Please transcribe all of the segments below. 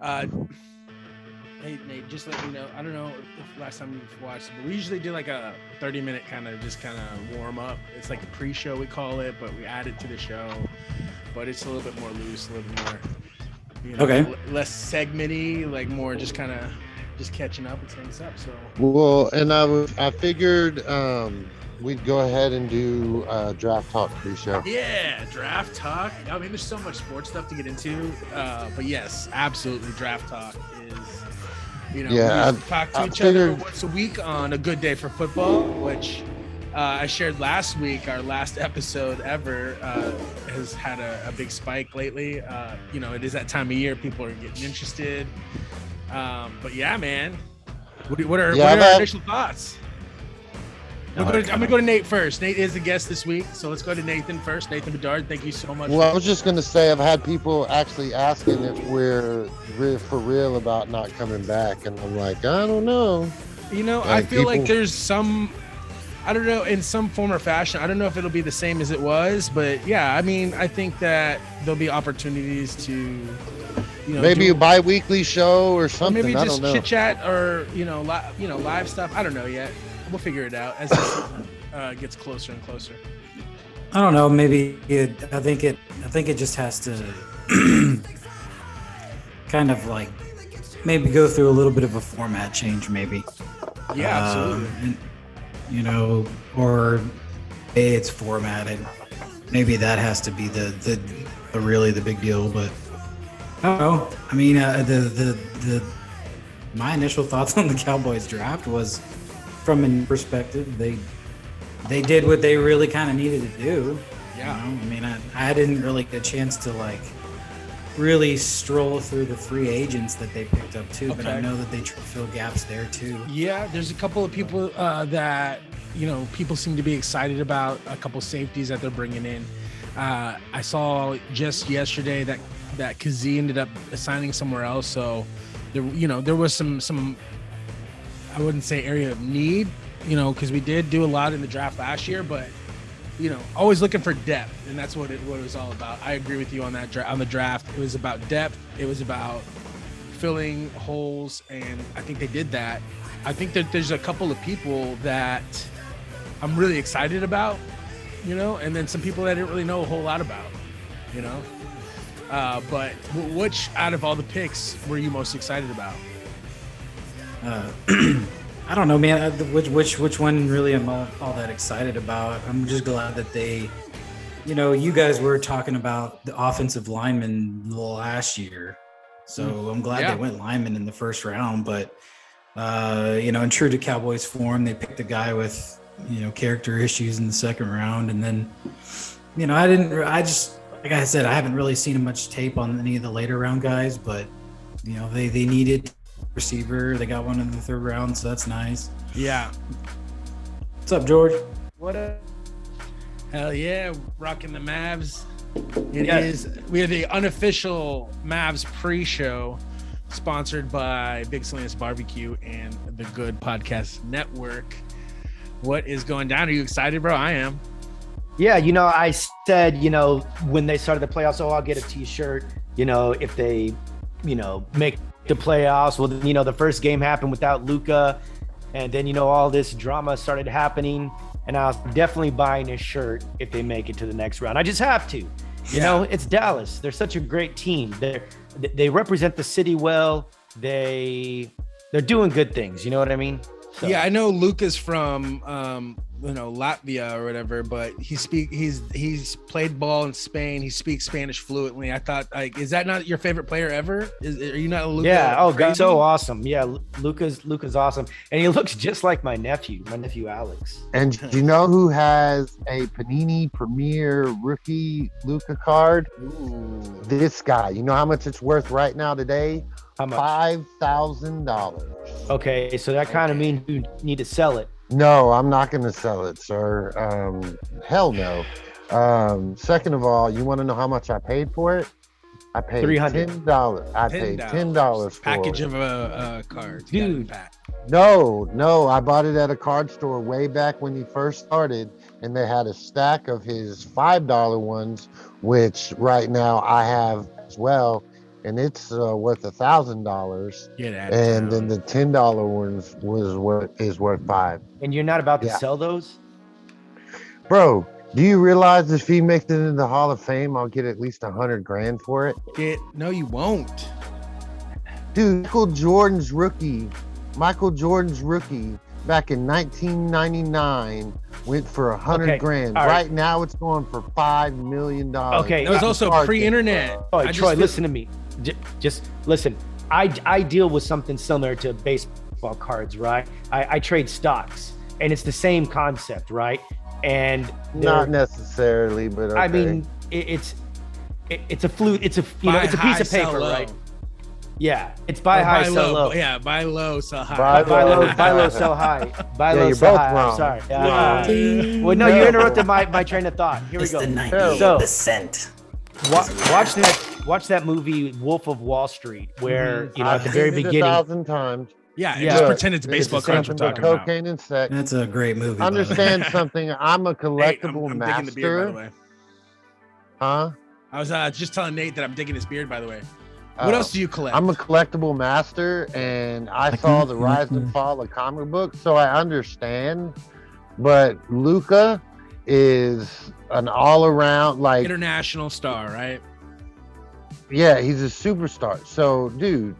Uh, hey Nate, just let me know. I don't know if last time you've watched, but we usually do like a 30-minute kind of warm up. It's like a pre-show we call it, but we add it to the show. But it's a little bit more loose, a little bit more, Okay. less segmenty, like more just kind of just catching up and things up. So Well, and I figured we'd go ahead and do draft talk pre-show. yeah, draft talk. I mean, there's so much sports stuff to get into, but yes, absolutely, draft talk is. We talk to each other once a week on a good day for football, which I shared last week. Our last episode ever has had a big spike lately. It is that time of year. People are getting interested. But yeah, man, what are our initial thoughts? I'm going to go to Nate first. Nate is the guest this week, so let's go to Nathan first. Nathan Bedard, thank you so much. Well, I was just going to say I've had people actually asking if we're for real about not coming back, and I'm like, I don't know. I feel like there's some, I don't know, in some form or fashion. I don't know if it'll be the same as it was, but yeah, I mean, I think that there'll be opportunities to, maybe a bi-weekly show or something. Or maybe just chit chat or live stuff. I don't know yet. We'll figure it out as it gets closer and closer. I don't know. Maybe I think it just has to kind of like maybe go through a little bit of a format change, maybe. Yeah, absolutely. Or it's formatted. Maybe that has to be the really the big deal. But I don't know. I mean, my initial thoughts on the Cowboys draft was, from a perspective, they did what they really kind of needed to do. Yeah. I mean, I didn't really get a chance to like really stroll through the free agents that they picked up too, but I know that they fill gaps there too. Yeah, there's a couple of people that people seem to be excited about. A couple safeties that they're bringing in. I saw just yesterday that Kazee ended up signing somewhere else, so there was some. I wouldn't say area of need, because we did do a lot in the draft last year, but always looking for depth, and that's what it was all about. I agree with you on that. On the draft, it was about depth. It was about filling holes, and I think they did that. I think that there's a couple of people that I'm really excited about, and then some people that I didn't really know a whole lot about, But which out of all the picks were you most excited about? I don't know, man. Which one really I'm all that excited about? I'm just glad that they, you guys were talking about the offensive lineman last year, so I'm glad they went lineman in the first round. But in true to Cowboys form, they picked a guy with character issues in the second round, and then like I said, I haven't really seen much tape on any of the later round guys, but they needed receiver. They got one in the third round, so that's nice. Yeah. What's up, George? What up? Hell yeah, rocking the Mavs. We are the unofficial Mavs pre-show, sponsored by Big Salinas Barbecue and the Good Podcast Network. What is going down? Are you excited, bro? I am. Yeah, I said, when they started the playoffs, I'll get a t-shirt, if they, make the playoffs. Well, the first game happened without Luka, and then all this drama started happening, and I was definitely buying a shirt if they make it to the next round. I just have to. It's Dallas. They're such a great team. They represent the city well. They're doing good things. You know what I mean? So. Yeah, I know Luka's from Latvia or whatever, but he's played ball in Spain. He speaks Spanish fluently. I thought, is that not your favorite player ever? Are you not a Luka? Yeah. Oh, God, so awesome. Yeah, Luka's awesome, and he looks just like my nephew Alex. And do you know who has a Panini Premier Rookie Luka card? Ooh. This guy. You know how much it's worth right now today? How much? $5,000. Okay, so that kind of means you need to sell it. No, I'm not going to sell it, sir. Hell no. Second of all, you want to know how much I paid for it? I paid $10. I paid $10 for package it. of a card. Dude. No, I bought it at a card store way back when he first started, and they had a stack of his $5 ones, which right now I have as well. and it's worth $1,000. Get out. And then the $10 ones is worth $5. And you're not about to sell those? Bro, do you realize if he makes it into the Hall of Fame, I'll get at least $100,000 for it? No, you won't. Dude, Michael Jordan's rookie back in 1999 went for $100,000. Right now, it's going for $5 million. Okay, it was also pre-internet. Oh, Troy, listen to me. Just listen. I deal with something similar to baseball cards, right? I trade stocks, and it's the same concept, right? And not necessarily, but okay. I mean, it's a flute. It's a it's a piece of paper, right? Yeah, it's buy high, sell low. Yeah, buy low, sell high. Buy low, sell high. Buy low, sell high. Wrong. I'm sorry. Well, no, you interrupted my train of thought. Here we go. The 98%. Watch that movie Wolf of Wall Street, where at the very beginning. 1,000 times. Yeah, just pretend it's baseball cards we're talking about. Cocaine and sex. That's a great movie. Understand something? I'm a collectible I'm master. digging the beard, by the way. Huh? I was just telling Nate that I'm digging his beard, by the way. What else do you collect? I'm a collectible master, and I saw the rise and fall of comic books, so I understand. But Luka is an all-around international star, right? Yeah, he's a superstar. So, dude,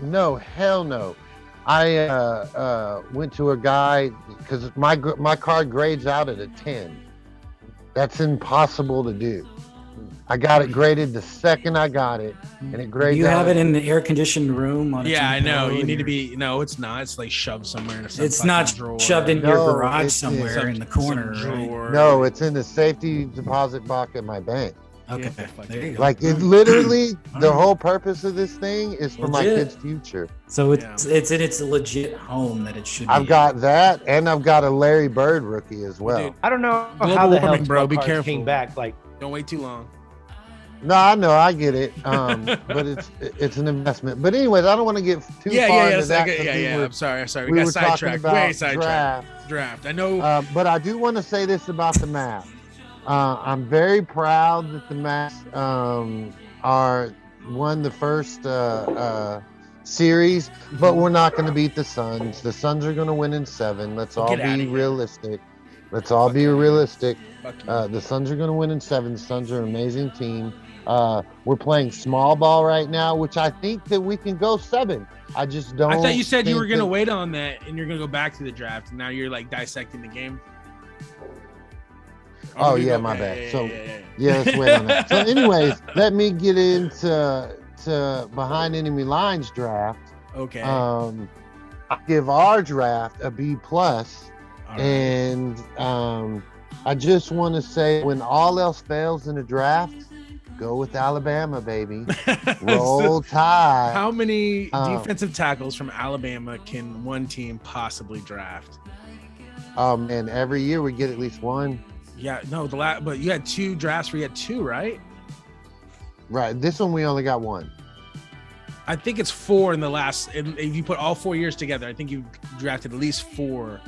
no, hell no. I went to a guy because my card grades out at a 10. That's impossible to do. I got it graded the second I got it, and it grades. You have it in the air-conditioned room. I know. You need to be. No, it's not. It's shoved somewhere in a. It's not shoved into your garage somewhere in the corner. Right? No, it's in the safety deposit box at my bank. Okay, there you go. It literally, the whole purpose of this thing is for my kid's future. So it's in its legit home that it should be. I've got that, and I've got a Larry Bird rookie as well. Dude, I don't know how the hell bro. Be careful. Came back. Don't wait too long. No, I know, I get it. But it's an investment. But anyways, I don't want to get too far into that. I'm sorry. We got sidetracked. Way sidetracked. Draft. I know. But I do want to say this about the Mavs. I'm very proud that the Mavs won the first series, but we're not going to beat the Suns. The Suns are going to win in 7. Let's all be realistic. The Suns are going to win in 7. The Suns are an amazing team. We're playing small ball right now, which I think that we can go 7. I just don't. I thought you said you were going to wait on that and you're going to go back to the draft. And now you're dissecting the game. Oh, yeah, my bad. Let's wait on that. So anyways, let me get into Behind Enemy Lines draft. Okay. I give our draft a B+. Right. And I just want to say, when all else fails in a draft, go with Alabama, baby. Roll Tide. How many defensive tackles from Alabama can one team possibly draft? And every year we get at least one. Yeah, no, but you had 2 drafts where you had 2, right? Right. This one we only got 1. I think it's 4 in the last. If you put all 4 years together, I think you drafted at least 4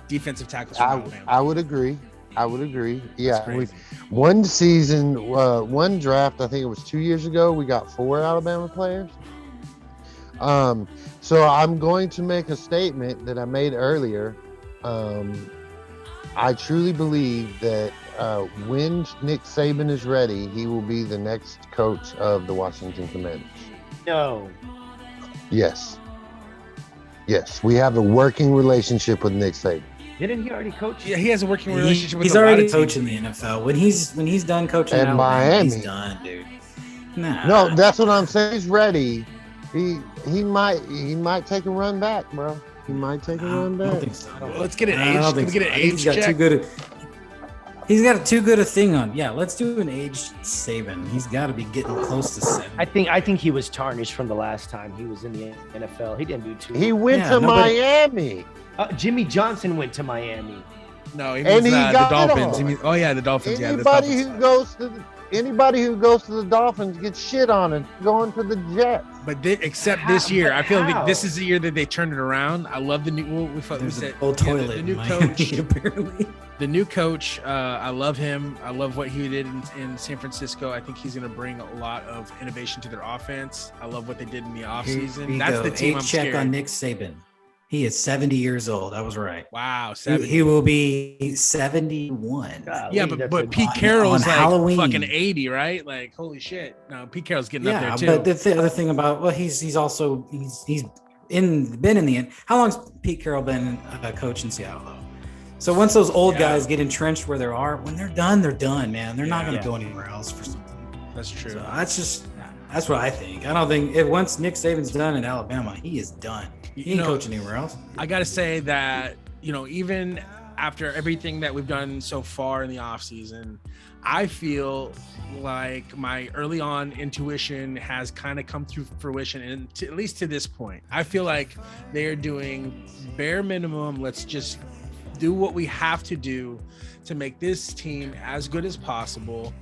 defensive tackles from Alabama. I would agree. Yeah, one season, one draft. I think it was 2 years ago. We got 4 Alabama players. So I'm going to make a statement that I made earlier. I truly believe that when Nick Saban is ready, he will be the next coach of the Washington Commanders. No. Yes, we have a working relationship with Nick Saban. Didn't he already coach? Yeah, he has a working relationship with. He's already coaching the NFL. When he's done coaching at Miami, he's done, dude. Nah. No, that's what I'm saying. He's ready. He might take a run back, bro. He might take a run back. I don't think so. Let's get an age. Can we get an age check? He's got too good a thing on. Yeah, let's do an age Saban. He's got to be getting close to 7. I think he was tarnished from the last time he was in the NFL. He didn't do too. He went to Miami. Jimmy Johnson went to Miami. No, he means the Dolphins. The Dolphins. Anybody who goes to Anybody who goes to the Dolphins gets shit on and going to the Jets. But except this year, I feel like this is the year that they turned it around. I love the new. We said old toilet. The new Miami, coach. apparently. The new coach. I love him. I love what he did in San Francisco. I think he's going to bring a lot of innovation to their offense. I love what they did in the offseason. That's the team I'm check scared. on Nick Saban. He is 70 years old. I was right. Wow, 70. He will be 71. Yeah, but Pete Carroll's like Halloween. fucking 80, right? Like, holy shit. No, Pete Carroll's getting up there too. But the other thing about he's also been in the end. How long's Pete Carroll been a coach in Seattle though? So once those old guys get entrenched where they are, when they're done, man. They're not going to go anywhere else for something. That's true. So that's what I think. I don't think once Nick Saban's done in Alabama, he is done. He ain't coaching anywhere else. I got to say that, even after everything that we've done so far in the offseason, I feel like my early on intuition has kind of come to fruition, and at least to this point. I feel like they are doing bare minimum. Let's just do what we have to do to make this team as good as possible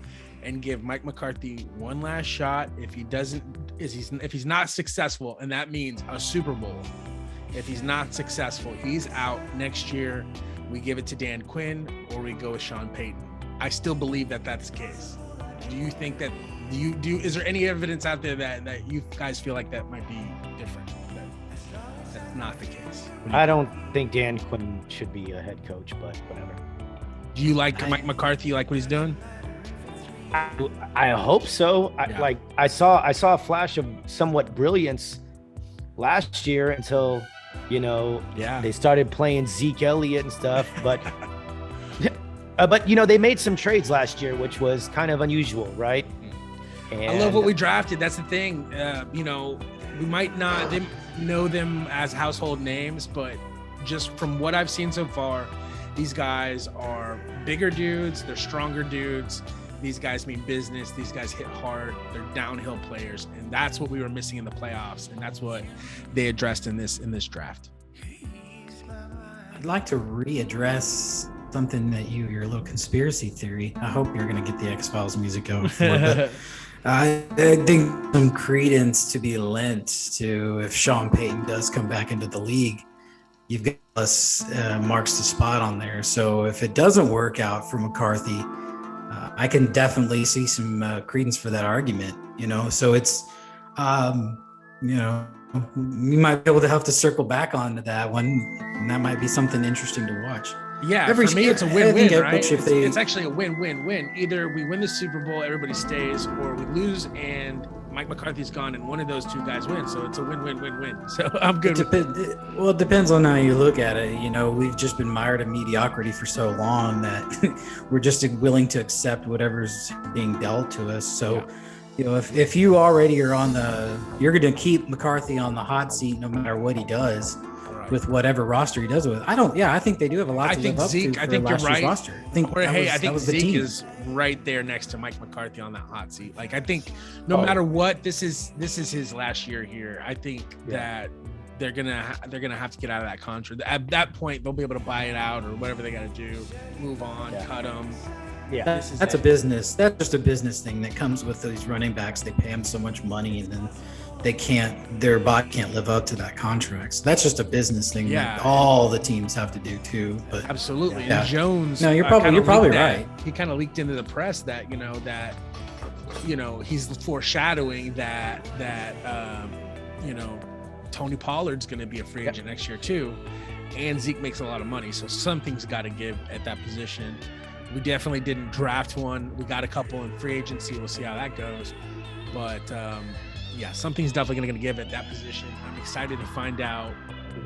and give Mike McCarthy one last shot. If he's not successful, and that means a Super Bowl, if he's not successful, he's out next year. We give it to Dan Quinn or we go with Sean Payton. I still believe that that's the case. Do you think that is there any evidence out there that you guys feel like that might be different? That's not the case. I don't think Dan Quinn should be a head coach, but whatever. Do you like Mike McCarthy? You like what he's doing? I hope so. I saw a flash of somewhat brilliance last year until they started playing Zeke Elliott and stuff. But they made some trades last year, which was kind of unusual, right? And I love what we drafted. That's the thing. We might not know them as household names, but just from what I've seen so far, these guys are bigger dudes. They're stronger dudes. These guys mean business. These guys hit hard. They're downhill players, and that's what we were missing in the playoffs, and that's what they addressed in this draft. I'd like to readdress something that your little conspiracy theory. I hope you're going to get the X-Files music going for it. I think some credence to be lent to if Sean Payton does come back into the league. You've got us marks the spot on there. So if it doesn't work out for McCarthy, I can definitely see some credence for that argument, so it's, we might be able to have to circle back onto that one. And that might be something interesting to watch. Yeah, for me, it's a win-win, right? It's actually a win-win-win. Either we win the Super Bowl, everybody stays, or we lose and Mike McCarthy's gone and one of those two guys wins. So it's a win-win-win-win. So I'm good. It depends on how you look at it. We've just been mired in mediocrity for so long that we're just willing to accept whatever's being dealt to us. So, if you already are you're going to keep McCarthy on the hot seat no matter what he does. With whatever roster he does with. I think they do have a lot to live up to. I think you're right. Roster. I think Zeke is right there next to Mike McCarthy on that hot seat. Like, I think no matter what, this is his last year here. I think that they're gonna have to get out of that contract. At that point, they'll be able to buy it out or whatever they got to do, move on, cut them. Yeah, that's a business. That's just a business thing that comes with these running backs. They pay them so much money, and then their body can't live up to that contract. So that's just a business thing that all the teams have to do too. But absolutely. And Jones, no, you're probably right. He kind of leaked into the press that he's foreshadowing that Tony Pollard's going to be a free agent next year too, and Zeke makes a lot of money, so something's got to give at that position. We definitely didn't draft one. We got a couple in free agency. We'll see how that goes, but. Something's definitely going to give at that position. I'm excited to find out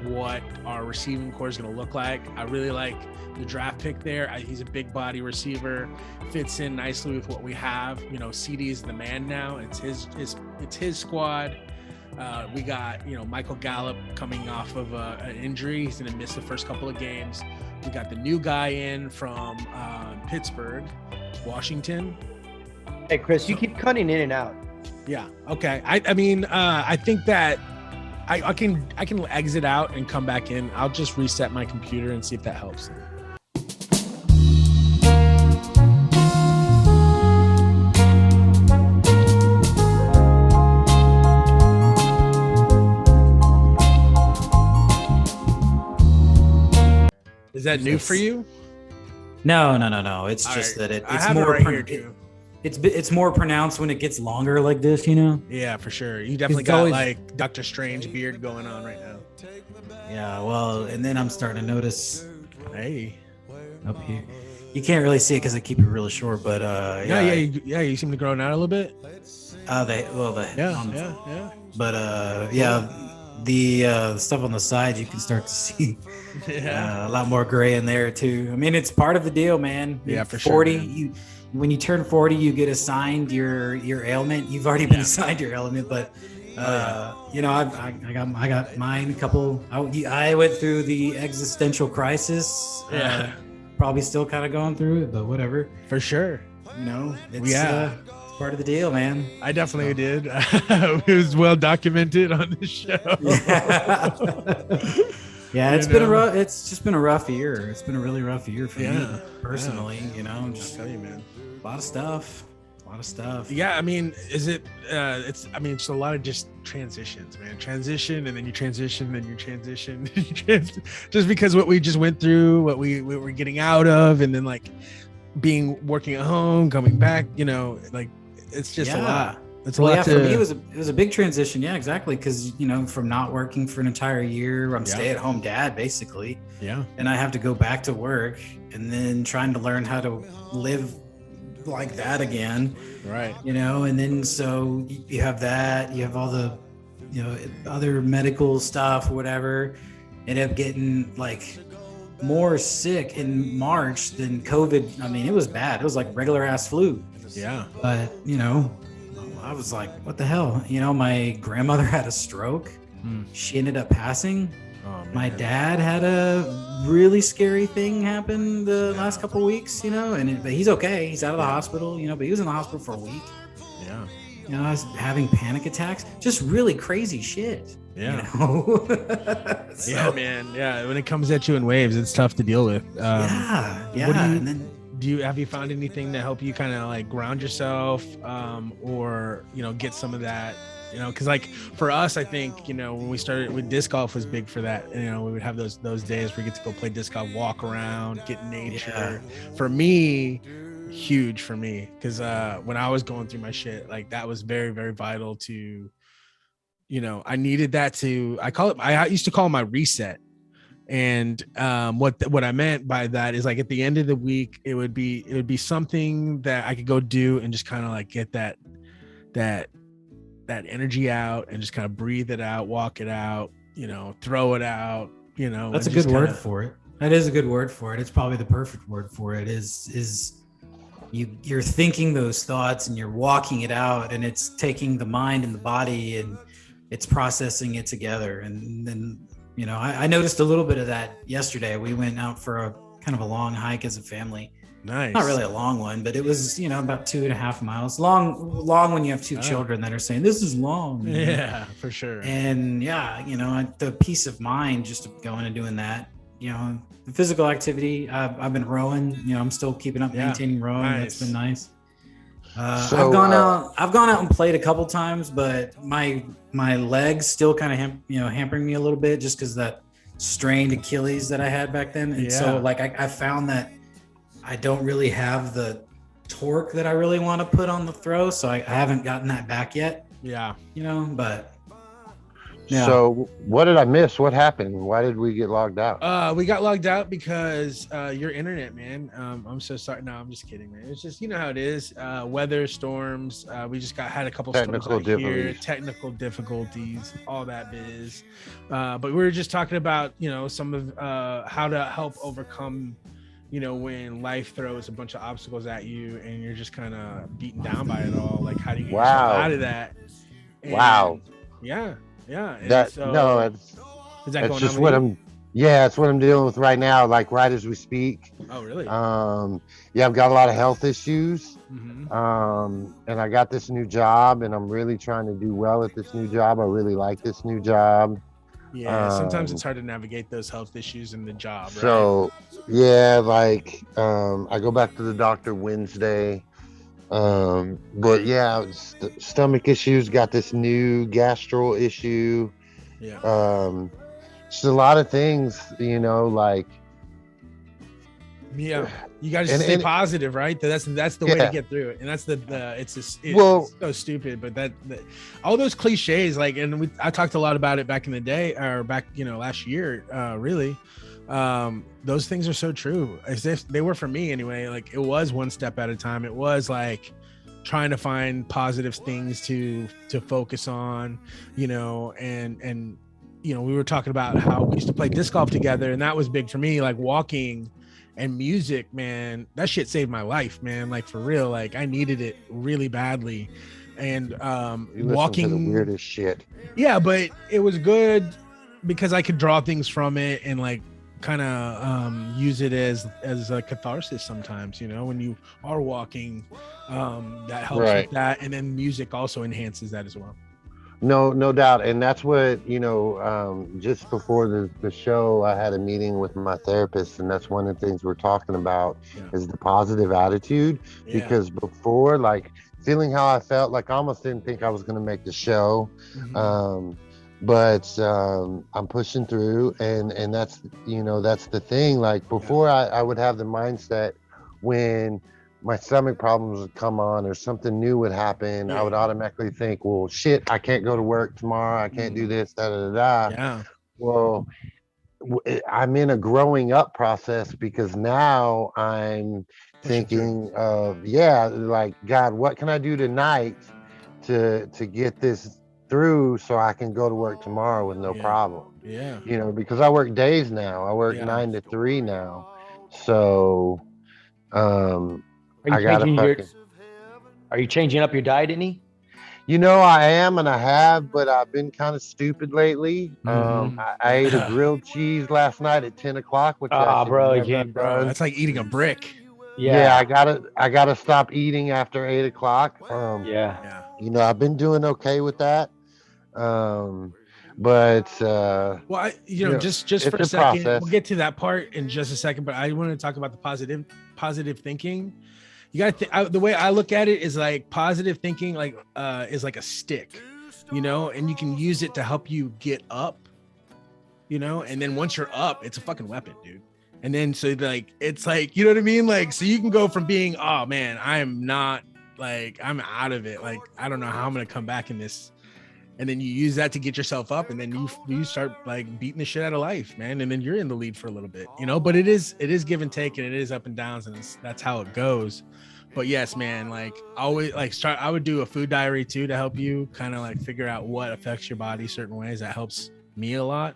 what our receiving core is going to look like. I really like the draft pick there. He's a big body receiver, fits in nicely with what we have. CD is the man now. It's his squad. We got Michael Gallup coming off of an injury. He's going to miss the first couple of games. We got the new guy in from Pittsburgh, Washington. Hey Chris, you keep cutting in and out. Yeah. Okay. I think that I can exit out and come back in. I'll just reset my computer and see if that helps. Is that new for you? No. It's All just right. that I it's have it more right here, too. it's more pronounced when it gets longer like this, you know. Yeah, for sure. You definitely It's got always- like Doctor Strange beard going on right now. Yeah, well, and then I'm starting to notice Hey. up here. You can't really see it because I keep it really short, but You seem to grow out a little bit. Yeah. But the stuff on the side you can start to see a lot more gray in there too. I mean, it's part of the deal, man. Yeah, for 40, sure. Man. When you turn 40, you get assigned your ailment. You've already been assigned your ailment, but you know, I got mine. I went through the existential crisis. Yeah. Probably still kind of going through it, but whatever. For sure. You know, it's part of the deal, man. I definitely did. It was well documented on the show. Yeah, it's just been a rough year. It's been a really rough year for me personally. You know, just I'll tell you, man. a lot of stuff. Yeah, I mean, it's a lot of just transitions, man. Transition, and then you transition, then you transition. Just because what we just went through, what we were getting out of, and then like working at home, coming back, you know, like it's just a lot. It's a lot. For me, it was a big transition. Yeah, exactly. Because, you know, from not working for an entire year, I'm stay-at-home dad basically. Yeah. And I have to go back to work, and then trying to learn how to live like that again. Right. You know, and then so you have that. You have all the, you know, other medical stuff, whatever. Ended up getting like more sick in March than COVID. I mean, it was bad. It was like regular ass flu. Yeah. But, you know, I was like, what the hell? You know, my grandmother had a stroke. She ended up passing. Oh, my dad had a really scary thing happen the last couple of weeks, you know, but he's okay. He's out of the hospital, you know, but he was in the hospital for a week. Yeah. You know, I was having panic attacks, just really crazy shit. Yeah. You know? Yeah, man. Yeah. When it comes at you in waves, it's tough to deal with. Have you found anything to help you kind of like ground yourself, or, you know, get some of that, you know, because like for us, I think, you know, when we started with disc golf was big for that. You know, we would have those days where we get to go play disc golf, walk around, get in nature. Yeah. For me, huge for me, because when I was going through my shit, like that was very, very vital to, you know, I needed that I used to call it my reset. And what I meant by that is like at the end of the week, it would be something that I could go do and just kind of like get that energy out and just kind of breathe it out, walk it out, you know, throw it out, you know. That's a good word for it. That is a good word for it. It's probably the perfect word for it. Is you're thinking those thoughts and you're walking it out, and it's taking the mind and the body and it's processing it together. And then, you know, I noticed a little bit of that yesterday. We went out for a kind of a long hike as a family. Nice. Not really a long one, but it was, you know, about 2.5 miles long when you have two children that are saying this is long. Yeah, for sure. And yeah, you know, the peace of mind just going and doing that, you know, the physical activity. I've been rowing, you know, I'm still keeping up, maintaining rowing. Nice. That's been nice. I've gone out and played a couple times, but my legs still kind of hampering me a little bit just because that strained Achilles that I had back then. And so like I found that I don't really have the torque that I really want to put on the throw, so I haven't gotten that back yet. Yeah, you know, but yeah. So what did I miss? What happened? Why did we get logged out? We got logged out because your internet, man. I'm so sorry. No, I'm just kidding, man. It's just, you know how it is. Weather, storms. We just had a couple technical storms out here, technical difficulties, all that biz. But we were just talking about, you know, some of how to help overcome, you know, when life throws a bunch of obstacles at you and you're just kind of beaten down by it all. Like, how do you get yourself out of that? And yeah. And that's going just on what it's what I'm dealing with right now, like right as we speak. Oh, really? I've got a lot of health issues. And I got this new job and I'm really trying to do well at this new job. I really like this new job. Yeah, sometimes it's hard to navigate those health issues in the job, right? So I go back to the doctor Wednesday. But stomach issues, got this new gastro issue. Just a lot of things, you know, like Yeah, you got to stay positive, right? That's the way to get through it, and that's it's so stupid, but that all those cliches, like, and I talked a lot about it back in the day, or back last year, really. Those things are so true, as if they were for me anyway. Like, it was one step at a time. It was like trying to find positive things to focus on, and we were talking about how we used to play disc golf together, and that was big for me. Like, walking and music, man, that shit saved my life, man. Like, for real, like, I needed it really badly. And walking to the weirdest shit. Yeah, but it was good because I could draw things from it and like kind of use it as a catharsis sometimes, when you are walking, that helps with that. And then music also enhances that as well. No doubt. And that's what, just before the show, I had a meeting with my therapist, and that's one of the things we're talking about is the positive attitude. Because before, like, feeling how I felt, like, I almost didn't think I was going to make the show. But I'm pushing through, and that's, that's the thing. Like, before I would have the mindset when my stomach problems would come on or something new would happen, I would automatically think, well, shit, I can't go to work tomorrow. I can't do this, Yeah. Well, I'm in a growing up process, because now I'm thinking of, like, God, what can I do tonight to get this through so I can go to work tomorrow with no problem? Because I work days now. I work 9 to 3 now. So Are you changing up your diet any? I am, and I have, but I've been kind of stupid lately. I ate a grilled cheese last night at 10 o'clock, which bro, that's like eating a brick. I gotta stop eating after 8 o'clock. I've been doing okay with that. Just for a second, we'll get to that part in just a second, but I want to talk about the positive thinking. You got to the way I look at it is like positive thinking, like is like a stick, and you can use it to help you get up, and then once you're up, it's a fucking weapon, dude. And then so like it's like, you know what I mean? Like, so you can go from being, oh man, I'm not, like, I'm out of it, like, I don't know how I'm gonna come back in this. And then you use that to get yourself up, and then you start like beating the shit out of life, man. And then you're in the lead for a little bit, but it is give and take, and it is up and downs, and that's how it goes. But yes, man, like, always, like, I would do a food diary too to help you kind of like figure out what affects your body certain ways. That helps me a lot.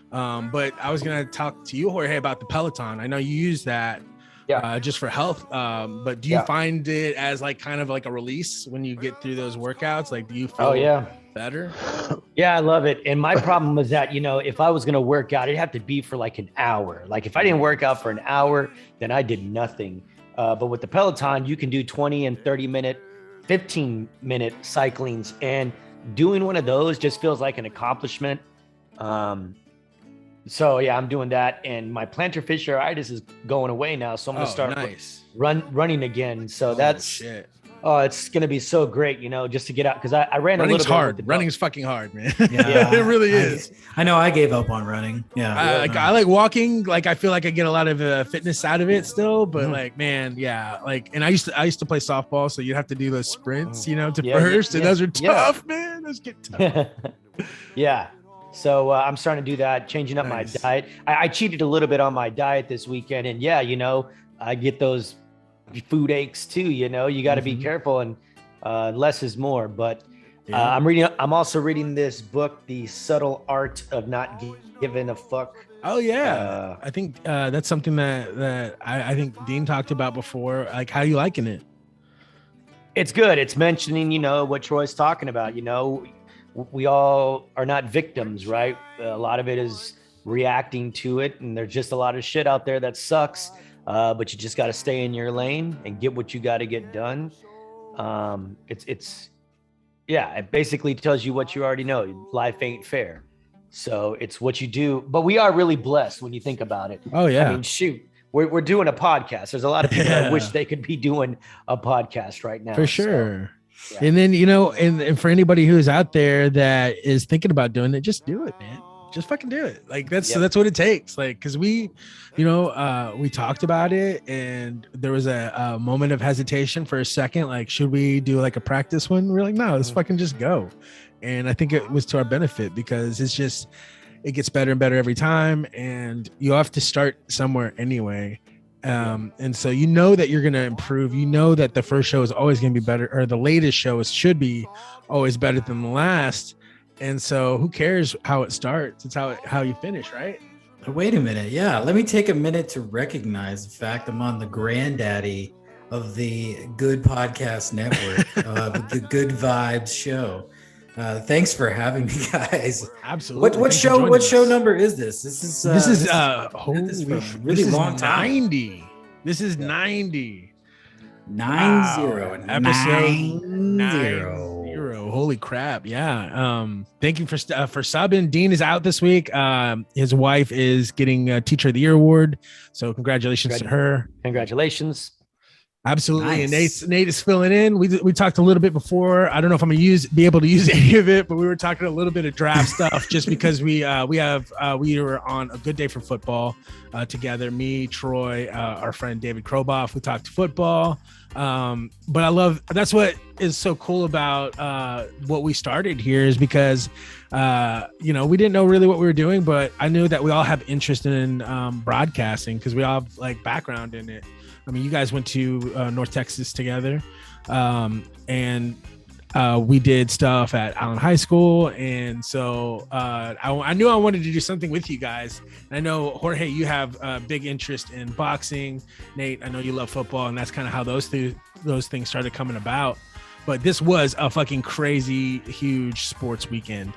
But I was gonna talk to you, Jorge, about the Peloton. I know you use that just for health. But do you find it as like kind of like a release when you get through those workouts? Like, do you feel better? Yeah, I love it. And my problem was that, if I was going to work out, it'd have to be for like an hour. Like, if I didn't work out for an hour, then I did nothing. But with the Peloton, you can do 20 and 30-minute, 15-minute cyclings, and doing one of those just feels like an accomplishment. So yeah, I'm doing that, and my plantar fasciitis is going away now, so I'm gonna start running again. So it's gonna be so great, just to get out, because I ran Running's a little hard. bit. Running's fucking hard, man. Yeah, it really is. I know I gave up on running. I like walking. Like, I feel like I get a lot of fitness out of it still, but like, man, like, and I used to play softball, so you have to do those sprints, to first, and those are tough, man. Those get tough. So I'm starting to do that, changing up my diet. I cheated a little bit on my diet this weekend, and I get those food aches too. You got to be careful, and less is more. But I'm also reading this book, The Subtle Art of Not Giving a Fuck. Oh yeah, I think that's something that I think Dean talked about before. Like, how you liking it? It's good. It's mentioning, what Troy's talking about. We all are not victims, right? A lot of it is reacting to it, and there's just a lot of shit out there that sucks. But you just got to stay in your lane and get what you got to get done. It basically tells you what you already know. Life ain't fair. So it's what you do. But we are really blessed when you think about it. Oh yeah. I mean, shoot, we're doing a podcast. There's a lot of people that wish they could be doing a podcast right now. For sure. And then, and for anybody who's out there that is thinking about doing it, just do it, man. just fucking do it. Like that's what it takes. Like, cause we talked about it and there was a moment of hesitation for a second. Like, should we do like a practice one? We're like, no, let's fucking just go. And I think it was to our benefit because it gets better and better every time. And you have to start somewhere anyway. And so that you're going to improve. That the first show is always going to be better, or the latest show should be always better than the last. And so who cares how it starts? It's how you finish, right? Wait a minute. Yeah. Let me take a minute to recognize the fact I'm on the granddaddy of the Good Podcast Network, the Good Vibes Show. Thanks for having me, guys. Absolutely. What show number is this? This is really long time. 90. This is 90. 90. Episode 90. Holy crap. Yeah. Thank you for subbing. Dean is out this week. His wife is getting a Teacher of the Year award. So congratulations to her. Congratulations. Absolutely. Nice. And Nate is filling in. We talked a little bit before. I don't know if I'm gonna be able to use any of it, but we were talking a little bit of draft stuff just because we were on a good day for football together. Me, Troy, our friend David Kroboff. We talked football. But that's what is so cool about what we started here is because we didn't know really what we were doing, but I knew that we all have interest in broadcasting because we all have like background in it. I mean, you guys went to North Texas together, and we did stuff at Allen High School. And so I knew I wanted to do something with you guys. And I know, Jorge, you have a big interest in boxing. Nate, I know you love football, and that's kind of how those things started coming about. But this was a fucking crazy, huge sports weekend.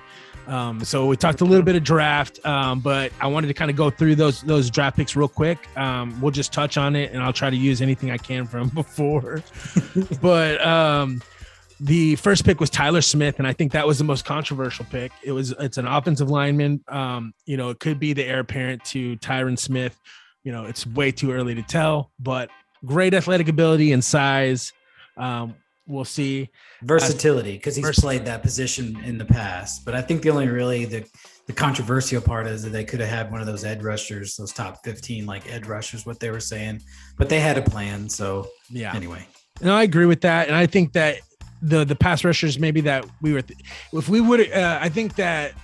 So we talked a little bit of draft, but I wanted to kind of go through those draft picks real quick. We'll just touch on it, and I'll try to use anything I can from before. But the first pick was Tyler Smith, and I think that was the most controversial pick. It's an offensive lineman. It could be the heir apparent to Tyron Smith. It's way too early to tell, but great athletic ability and size. We'll see. Versatility, because he's played that position in the past. But I think the only really the controversial part is that they could have had one of those edge rushers, those top 15 like edge rushers, what they were saying. But they had a plan. So yeah. Anyway, no, I agree with that, and I think that the pass rushers maybe that we were, if we would, I think that.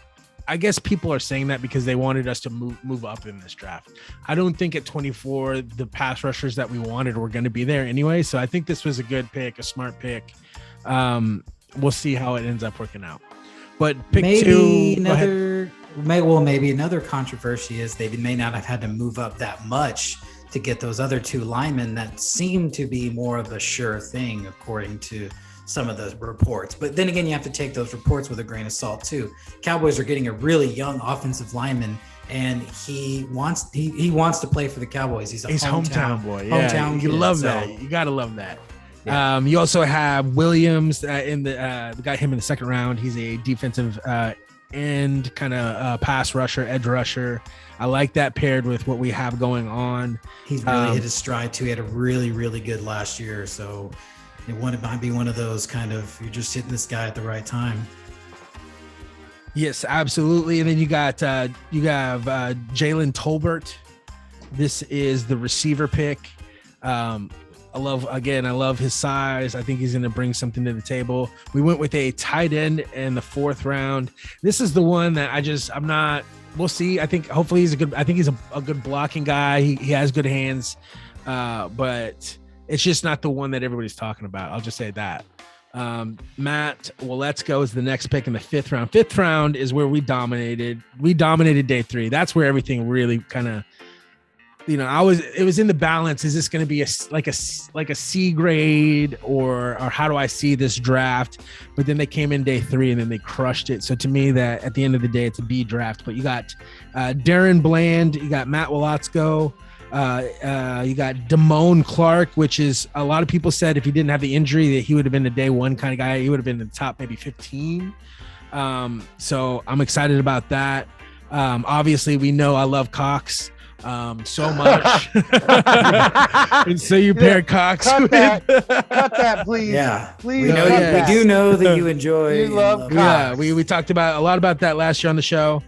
I guess people are saying that because they wanted us to move up in this draft. I don't think at 24, the pass rushers that we wanted were going to be there anyway. So I think this was a good pick, a smart pick. We'll see how it ends up working out. But pick maybe two. Maybe another controversy is they may not have had to move up that much to get those other two linemen that seem to be more of a sure thing, according to some of the reports. But then again, you have to take those reports with a grain of salt too. Cowboys are getting a really young offensive lineman, and he wants to play for the Cowboys. He's hometown boy. Yeah, you love that. You gotta love that. Yeah. You also have Williams in the got him in the second round. He's a defensive end kind of pass rusher, edge rusher. I like that paired with what we have going on. He's really hit his stride too. He had a really, really good last year. So it might be one of those kind of, you're just hitting this guy at the right time. Yes, absolutely. And then you have Jalen Tolbert. This is the receiver pick. I love his size. I think he's going to bring something to the table. We went with a tight end in the fourth round. This is the one that we'll see. I think hopefully he's a good blocking guy. He has good hands, but it's just not the one that everybody's talking about. I'll just say that. Matt Waletzko is the next pick in the fifth round. Fifth round is where we dominated. We dominated day 3. That's where everything really kind of, it was in the balance. Is this going to be like a C grade or how do I see this draft? But then they came in day 3 and then they crushed it. So to me, that at the end of the day, it's a B draft. But you got Darren Bland, you got Matt Waletzko. You got Damone Clark, which is a lot of people said if he didn't have the injury that he would have been a day 1 kind of guy. He would have been in the top maybe 15. So I'm excited about that. Obviously we know I love Cox. so much. And so you paired Cox cut with that, please. Yeah, Please we know cut you, we that. do know that you enjoy. You love and Yeah, Cox. we talked about a lot about that last year on the show.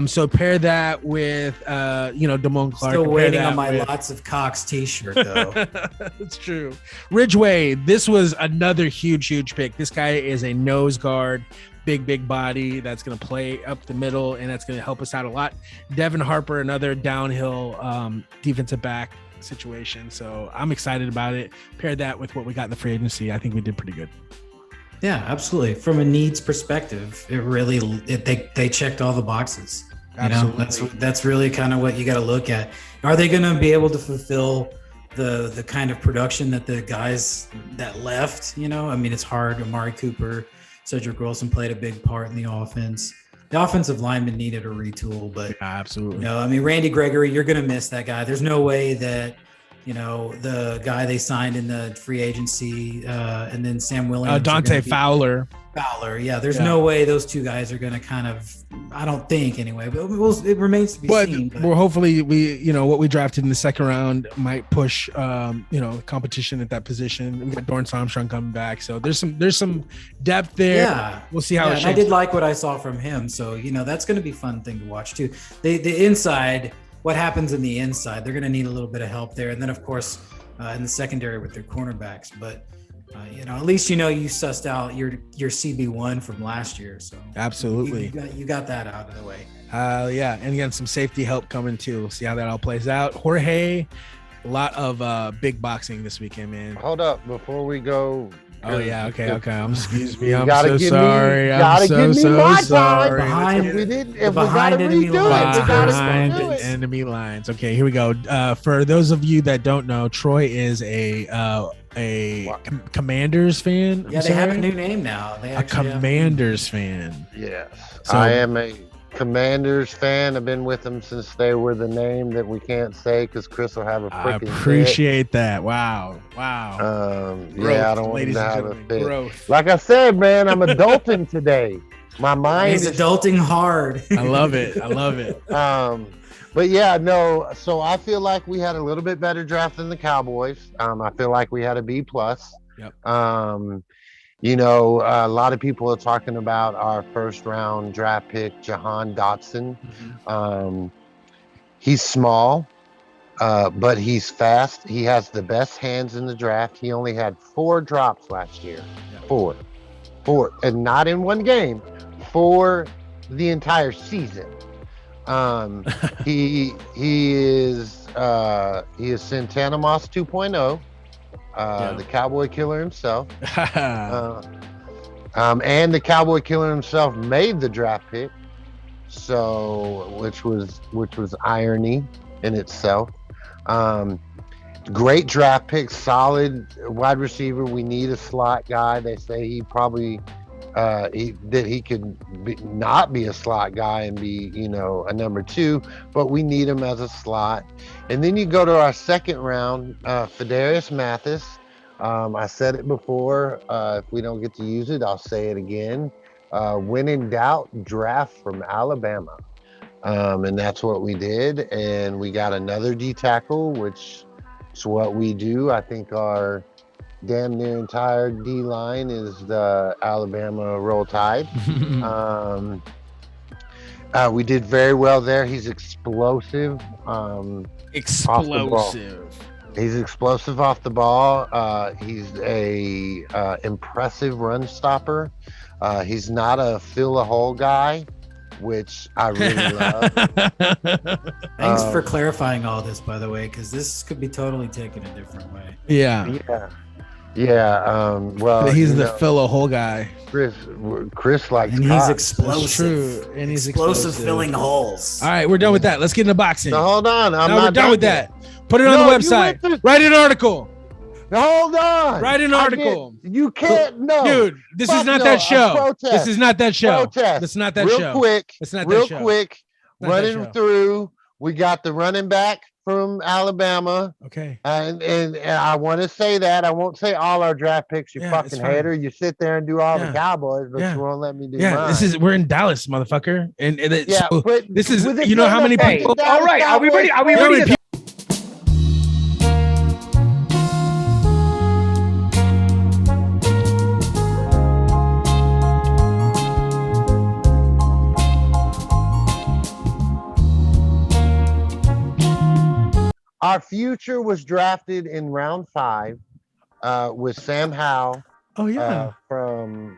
So pair that with Damone Clark. Still and pair waiting that on my with- Lots of Cox T-shirt though. It's true. Ridgeway, this was another huge pick. This guy is a nose guard, big body that's going to play up the middle, and that's going to help us out a lot. Devin Harper, another downhill defensive back situation. So I'm excited about it. Pair that with what we got in the free agency. I think we did pretty good. Yeah, absolutely. From a needs perspective, they checked all the boxes. Absolutely. That's really kind of what you got to look at. Are they going to be able to fulfill the kind of production that the guys that left? I mean, it's hard. Amari Cooper, Cedric Wilson played a big part in the offense. The offensive lineman needed a retool, but absolutely. I mean, Randy Gregory, you're going to miss that guy. There's no way that the guy they signed in the free agency, and then Sam Williams, Dante Fowler. Yeah, there's no way those two guys are going to kind of, I don't think anyway, but it remains to be seen. But we're hopefully what we drafted in the second round might push competition at that position. We got Dorrance Armstrong coming back, so there's some depth there. Yeah, we'll see how it shapes. I did like what I saw from him, so that's going to be a fun thing to watch too. The inside, what happens in the inside, they're going to need a little bit of help there, and then of course in the secondary with their cornerbacks, but. At least you sussed out your CB1 from last year. So absolutely, you got that out of the way. Yeah, and again, some safety help coming too. We'll see how that all plays out. Jorge, a lot of big boxing this weekend, man. Hold up before we go. Oh yeah, okay. Excuse me. You I'm gotta so give sorry. Me, I'm gotta so give me so my sorry. time. If we gotta enemy redo lines. it, we gotta Behind redo it. enemy lines. Okay, here we go. For those of you that don't know, Troy is a Commanders fan. Yeah, they have a new name now. They a actually Commanders fan. Yes, So- I am a Commanders fan. I've been with them since they were the name that we can't say because Chris will have a I freaking appreciate that. Wow. fit. Yeah, I don't want him ladies to and have a gentlemen. fit. Growth. Like I said, man, I'm adulting today. My mind He's is adulting hard. I love it. But yeah, no. So I feel like we had a little bit better draft than the Cowboys. I feel like we had a B+. Yep. A lot of people are talking about our first round draft pick, Jahan Dotson. He's small, but he's fast. He has the best hands in the draft. He only had 4 drops last year. Yep. 4, and not in one game, for the entire season. He is Santana Moss 2.0, the Cowboy Killer himself. And the Cowboy Killer himself made the draft pick, so which was irony in itself. Great draft pick, solid wide receiver. We need a slot guy. They say he probably he could not be a slot guy and be a number 2, but we need him as a slot. And then you go to our second round, Fedarius Mathis. I said it before. If we don't get to use it, I'll say it again. When in doubt, draft from Alabama. And that's what we did. And we got another D tackle, which is what we do. I think our damn near entire D line is the Alabama Roll Tide. We did very well there. He's explosive. Explosive. He's explosive off the ball. He's a impressive run stopper. He's not a fill a hole guy, which I really love. Thanks for clarifying all this, by the way, because this could be totally taken a different way. Yeah. Well, he's the fill a hole guy. Chris likes and he's cops. explosive. That's true. And he's explosive filling holes. All right, we're done with that. Let's get into boxing. No, hold on. I'm no, not we're done with yet. that. Put it on the website. Write an article. Hold on. Write an article. You can't. No, dude. This is not that show. This is not that show. This is not that show. Real quick. It's not real that show. quick. Not that Running show. through. We got the running back from Alabama. Okay. And I want to say that. I won't say all our draft picks, you Yeah, it's fucking fine. hater. You sit there and do all the Yeah. Cowboys, but Yeah. you won't let me do Yeah, mine. we're in Dallas, motherfucker. And Yeah, so but this is, was it you know how playing many the fucking people. Dallas All right, are we ready? Are we You know how ready many to Our future was drafted in round 5 with Sam Howell Oh yeah, from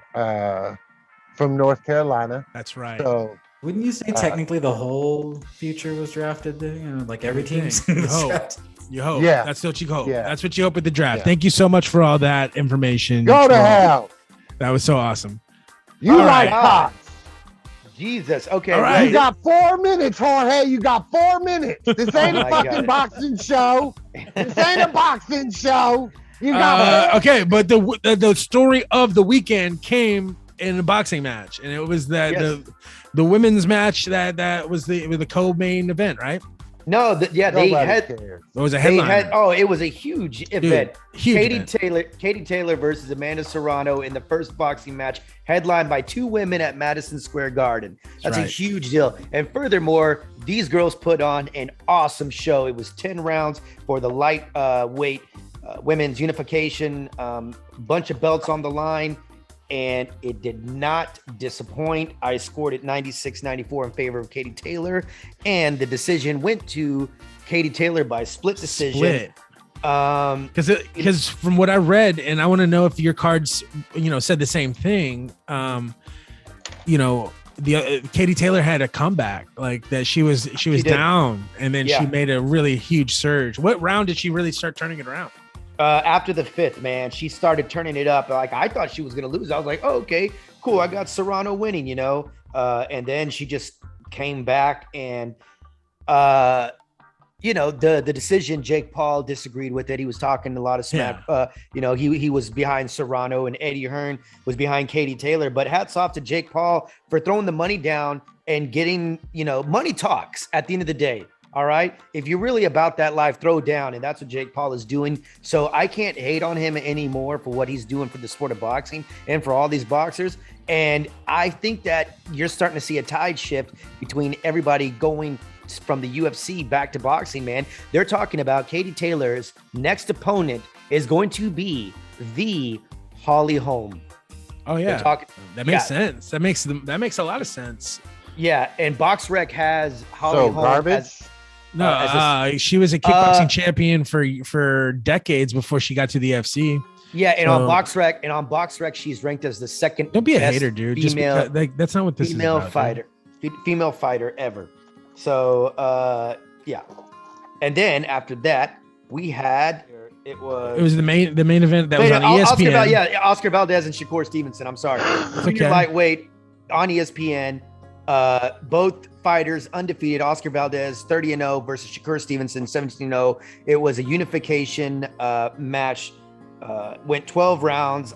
North Carolina. that's right. So Wouldn't you say technically the whole future was drafted there? You know, like every team was You hope. drafted. You hope. Yeah. That's what you hope. Yeah. That's what you hope with the draft. Yeah. Thank you so much for all that information. go to Troy. hell. That was so awesome. You All like right. cops. Jesus? Okay. All You right. got 4 minutes, Jorge. You got 4 minutes. This ain't Oh a my fucking God. boxing show. This ain't a boxing show. You got Okay, but the story of the weekend came in a boxing match, and it was that Yes. the women's match that was the co-main event, right? No, they nobody had. cares. It was a They headline. had. Oh, it was a huge event. Huge Katie Taylor versus Amandaserrano in the first boxing match, headlined by 2 women at Madison Square Garden. That's a right. huge deal. And furthermore, these girls put on an awesome show. It was 10 rounds for the light weight women's unification, bunch of belts on the line, and it did not disappoint. I scored it 96-94 in favor of Katie Taylor, and the decision went to Katie Taylor by split decision. Split. Because from what I read, and I want to know if your cards, said the same thing. The Katie Taylor had a comeback, like that. She was did. down, and then Yeah. she made a really huge surge. What round did she really start turning it around? After the 5th, man, she started turning it up. Like, I thought she was going to lose. I was like, oh, okay, cool. I got Serrano winning, and then she just came back and, the decision, Jake Paul disagreed with it. He was talking a lot of smack. He was behind Serrano, and Eddie Hearn was behind Katie Taylor. But hats off to Jake Paul for throwing the money down and getting, money talks at the end of the day. All right. If you're really about that life, throw down. And that's what Jake Paul is doing. So I can't hate on him anymore for what he's doing for the sport of boxing and for all these boxers. And I think that you're starting to see a tide shift between everybody going from the UFC back to boxing, man. They're talking about Katie Taylor's next opponent is going to be the Holly Holm. Oh yeah, that makes yeah. sense. That makes a lot of sense. Yeah. And BoxRec has Holly So Holm garbage. as No, she was a kickboxing champion for decades before she got to the UFC. Yeah, and So- on BoxRec, she's ranked as the second. Don't be a best hater, dude. Female, Just because, that's not what this female is about. fighter, female fighter ever. So, yeah. And then after that, we had it was the main event that was on ESPN. Oscar Valdez and Shakur Stevenson. I'm sorry, Junior okay. lightweight on ESPN. Both fighters undefeated. Oscar Valdez 30-0 versus Shakur Stevenson 17-0. It was a unification match. Went 12 rounds.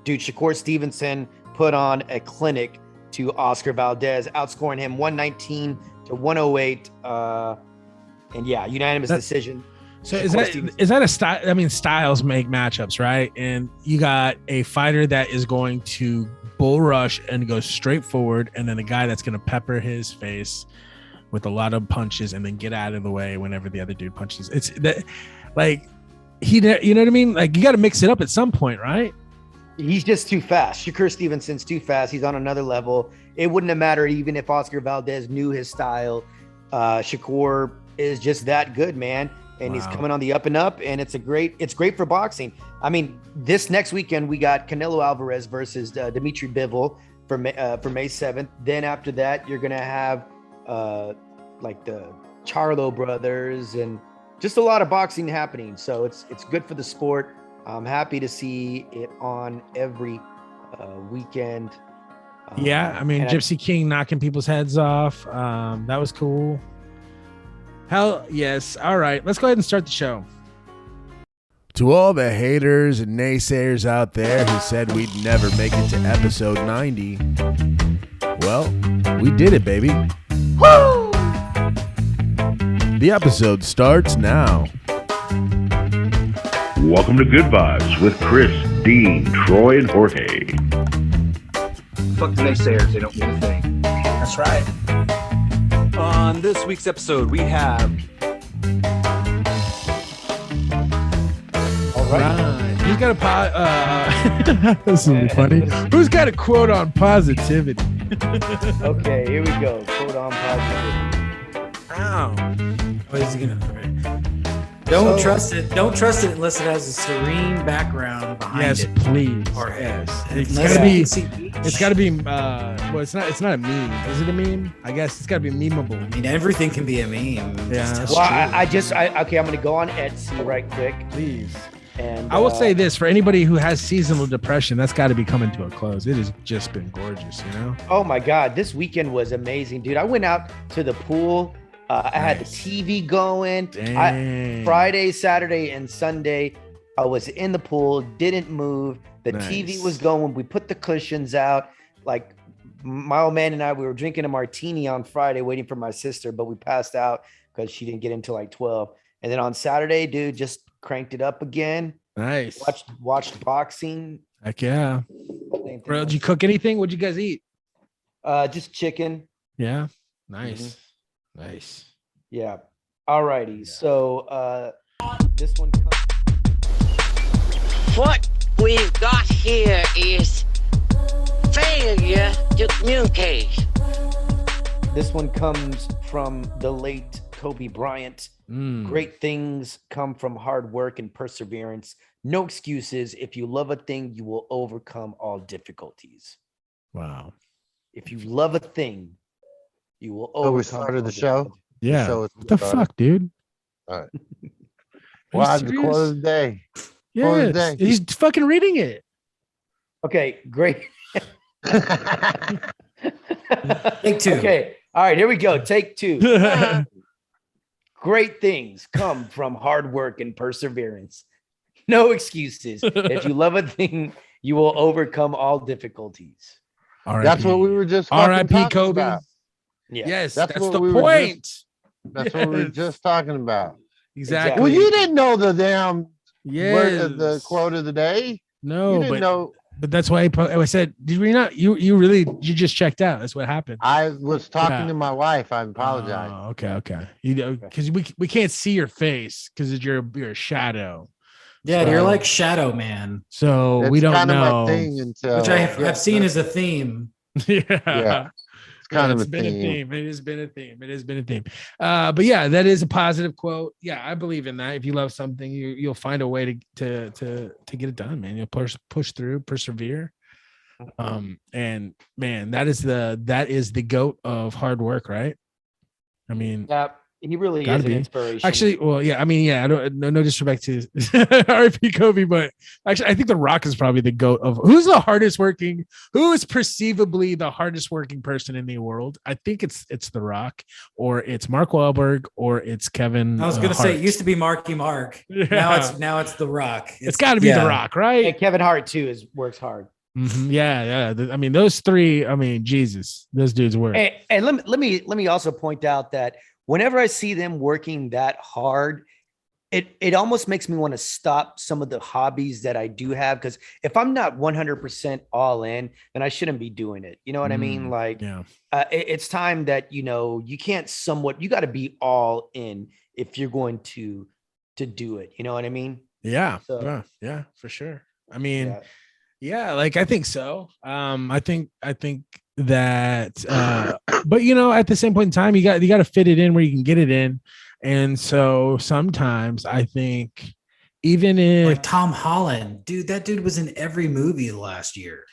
Shakur Stevenson put on a clinic to Oscar Valdez, outscoring him 119-108. And yeah, unanimous decision. So Shakur is that a style? I mean, styles make matchups, right? And you got a fighter that is going to bull rush and go straight forward, and then a guy that's going to pepper his face with a lot of punches and then get out of the way whenever the other dude punches. It's that, like, you know what I mean? Like, you got to mix it up at some point, right? He's just too fast. Shakur Stevenson's too fast. He's on another level. It wouldn't have mattered even if Oscar Valdez knew his style. Shakur is just that good, man. And he's coming on the up and up, and it's great for boxing. I mean, this next weekend we got Canelo Alvarez versus Dimitri Bivol for May 7th. Then after that, you're gonna have like the Charlo brothers and just a lot of boxing happening. So it's good for the sport. I'm happy to see it on every weekend. Yeah, I mean, Gypsy King knocking people's heads off. That was cool. Hell yes. All right, let's go ahead and start the show. To all the haters and naysayers out there who said we'd never make it to episode 90, well, we did it, baby. Woo! The episode starts now. Welcome to Good Vibes with Chris, Dean, Troy, and Jorge. Fuck the naysayers, they don't mean a thing. That's right. On this week's episode, we have... All right. Who's got a this will be funny. Who's got a quote on positivity? Okay, here we go. Quote on positivity. Ow. Oh, is he gonna? Don't trust it. Don't trust it unless it has a serene background behind Yes, it. please. Or Yes. It's Unless gotta you be. can see beach. It's gotta be. Well, it's not a meme. Is it a meme? I guess it's gotta be memeable. I mean, everything can be a meme. Yeah, that's Well, true. okay, I'm gonna go on Etsy right quick. Please. And I will say this for anybody who has seasonal depression, that's got to be coming to a close. It has just been gorgeous, you know. oh my God, this weekend was amazing, dude. I went out to the pool. I had the TV going. Dang. Friday, Saturday, and Sunday, I was in the pool, didn't move. The TV Nice. was going. We put the cushions out. Like my old man and I, we were drinking a martini on Friday, waiting for my sister, but we passed out because she didn't get in till like 12. And then on Saturday, dude, just cranked it up again. Nice. Watched boxing. Heck yeah. Same thing. Bro, did you cook anything? What'd you guys eat? Just chicken. Yeah. Nice. Nice. Yeah. All righty. So this one comes. What we've got here is failure to communicate. This one comes from the late Kobe Bryant. Mm. Great things come from hard work and perseverance. No excuses. If you love a thing, you will overcome all difficulties. Wow. If you love a thing, you will So overcome. we started all the show. difficulties. Yeah. So it's What the started. fuck, dude? All right. Are you Well, the quote serious? of the day. Yeah. day. He's fucking reading it. Okay, great. Take two. Okay. All right, here we go. Take two. Great things come from hard work and perseverance. No excuses. If you love a thing, you will overcome all difficulties. That's what we were just fucking R.I.P. talking Kobe. about. Yeah. Yes, That's that's what the we were point. That's what we were Yes. just talking about. Exactly. Well, you didn't know the damn word Yes. of the quote of the day. You No, didn't know. but that's why I said, did we not? You just checked out. That's what happened. I was talking Yeah. to my wife. I apologize. Oh, okay. You know, because we can't see your face because you're a shadow. Yeah, So- you're like Shadow Man, So It's we don't kind know. of my thing until which I've seen as a theme. yeah. Yeah. It's kind of It's a been theme. a theme. It has been a theme. It has been a theme. But yeah, that is a positive quote. Yeah, I believe in that. If you love something, you'll find a way to get it done, man. You'll push through, persevere. And man, that is the goat of hard work, right? I mean, Yeah, he really Gotta is an be. inspiration. actually, well, yeah, I mean, yeah, I don't no disrespect to R.I.P. Kobe, but actually, I think The Rock is probably the goat of who is perceivably the hardest working person in the world. I think it's The Rock, or it's Mark Wahlberg, or it's Kevin. I was gonna say Hart. it used to be Marky Mark. Yeah. Now it's The Rock. It's got to be The Rock, right? and Kevin Hart too works hard. Mhm. Yeah. I mean, those three. I mean, Jesus, those dudes work. And let me also point out that whenever I see them working that hard, it almost makes me want to stop some of the hobbies that I do have, because if I'm not 100% all in, then I shouldn't be doing it. You know what I mean? Like, Yeah. it's time that you can't you got to be all in if you're going to do it. You know what I mean? Yeah. So- Yeah, for sure. I mean. Yeah. Yeah, like I think so. I think that but at the same point in time, you got to fit it in where you can get it in. And so sometimes I think even if Like Tom Holland, dude, that dude was in every movie last year.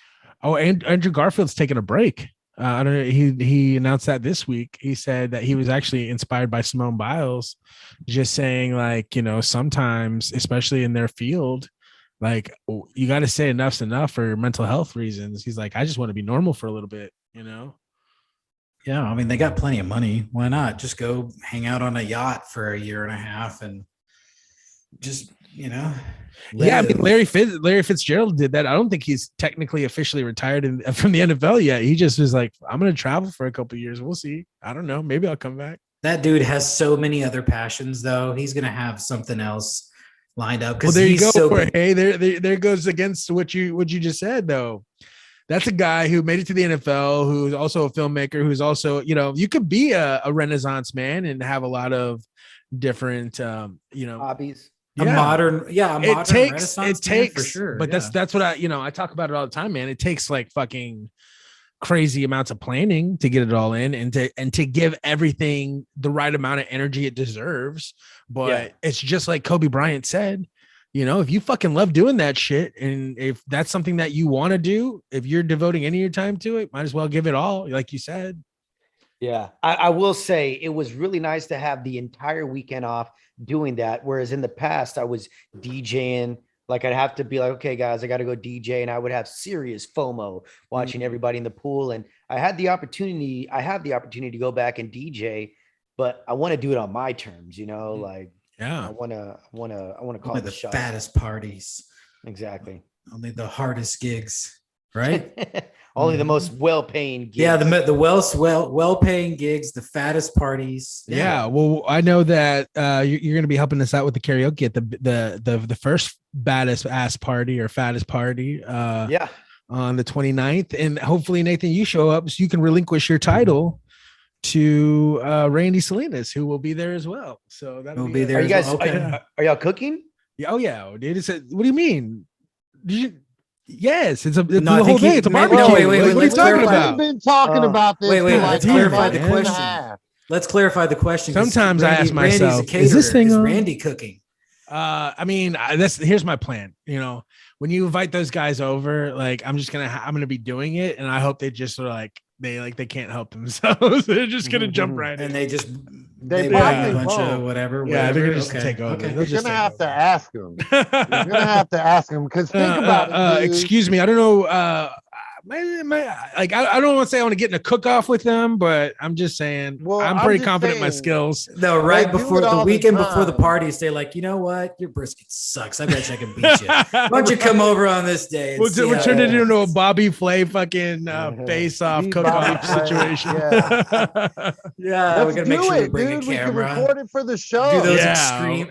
and Andrew Garfield's taking a break. I don't know. He announced that this week. He said that he was actually inspired by Simone Biles, just saying like, sometimes, especially in their field, like you got to say enough's enough for mental health reasons. He's like, I just want to be normal for a little bit, Yeah, I mean, they got plenty of money. Why not just go hang out on a yacht for a year and a half and just, Yeah, I mean, Larry Fitzgerald did that. I don't think he's technically officially retired from the NFL yet. He just was like, I'm going to travel for a couple of years. We'll see. I don't know. Maybe I'll come back. That dude has so many other passions, though. He's gonna have something else lined up. Well, there you go. So Hey, there goes against what you just said, though. That's a guy who made it to the NFL, who's also a filmmaker, who's also, you could be a Renaissance man and have a lot of different, hobbies. A modern Renaissance man for sure. But that's what I talk about it all the time, man. It takes like fucking crazy amounts of planning to get it all in and to give everything the right amount of energy it deserves. But it's just like Kobe Bryant said, if you fucking love doing that shit, and if that's something that you want to do, if you're devoting any of your time to it, might as well give it all, like you said. Yeah, I will say it was really nice to have the entire weekend off doing that. Whereas in the past, I was DJing. Like I'd have to be like, okay, guys, I got to go DJ, and I would have serious FOMO watching everybody in the pool. And I have the opportunity to go back and DJ, but I want to do it on my terms, like. Yeah, I want to call only it the shots. Fattest parties. Exactly. Only the hardest gigs, right? Only the most well-paying gigs. Yeah, the well-paying gigs, the fattest parties. Yeah. Well, I know that you're going to be helping us out with the karaoke at the first baddest ass party or fattest party. On the 29th, and hopefully Nathan, you show up so you can relinquish your title to Randy Salinas, who will be there as well. So that'll be there. Are you guys? Okay. Are y'all cooking? Yeah. Oh yeah, dude. What do you mean? Did you? Yes, it's the whole thing. It's a barbecue. Wait, what are you talking about? We've been talking about this. Let's clarify the question. Let's clarify the question. Sometimes I ask myself, is this thing on? Randy cooking? Here's my plan. When you invite those guys over, like I'm gonna be doing it, and I hope they just sort of like they can't help themselves. They're just gonna jump right in, they and they just buy a bunch of whatever. Yeah, they're gonna just take over. Okay. You're gonna have to ask them. You're gonna have to ask them because think about it. Excuse me, I don't know. I don't want to say I want to get in a cook-off with them, but I'm just saying I'm pretty confident in my skills. No, right before the weekend before the party, say like, you know what, your brisket sucks. I bet you I can beat you. Why don't you come over on this day? We'll turn it into a Bobby Flay fucking face-off cook-off situation. Yeah, we're gonna make sure we bring a camera. We can record it for the show. Do those extreme.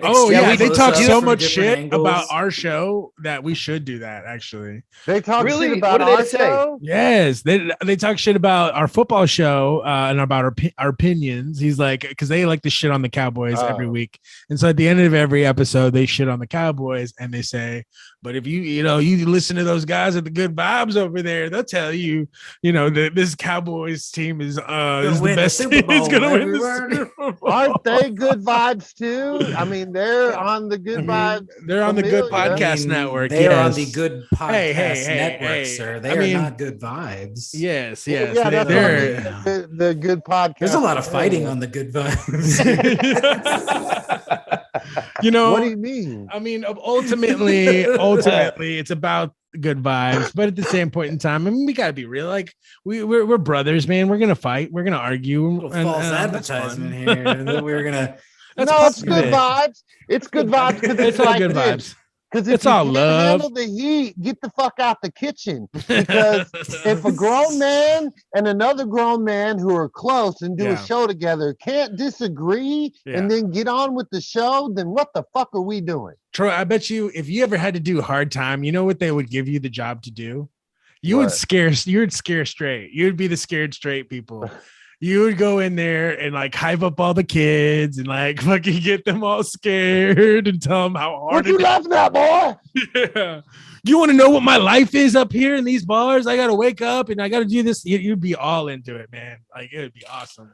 They talk so much shit about our show that we should do that. Actually, they talk shit about our show. Yes, they talk shit about our football show and about our opinions. He's like, because they like to shit on the Cowboys every week, and so at the end of every episode, they shit on the Cowboys and they say, "But if you listen to those guys at the Good Vibes over there, they'll tell you, that this Cowboys team is the best. It's gonna win the Super Bowl." Aren't they Good Vibes too? I mean, they're on the Good Vibes. They're on the Good Podcast Network. They're on the Good Podcast Network, sir. They are not Good Vibes. Yes. Yeah, the Good Podcast. There's a lot of fighting on the Good Vibes. What do you mean? I mean, ultimately, it's about good vibes, but at the same point in time, I mean, we gotta be real. Like we're brothers, man. We're gonna fight. We're gonna argue. False advertisement here. We're gonna. It's good vibes. It's good vibes because it's all like good vibes. Because if it's all you love. Handle the heat, get the fuck out the kitchen. Because if a grown man and another grown man who are close and do a show together can't disagree and then get on with the show, then what the fuck are we doing? Troy, I bet you if you ever had to do hard time, you know what they would give you the job to do? You would scare straight. You'd be the scared straight people. You would go in there and like hype up all the kids and like fucking get them all scared and tell them how hard. What you laughing at, boy? Yeah. You want to know what my life is up here in these bars? I got to wake up and I got to do this. You'd be all into it, man. Like it would be awesome.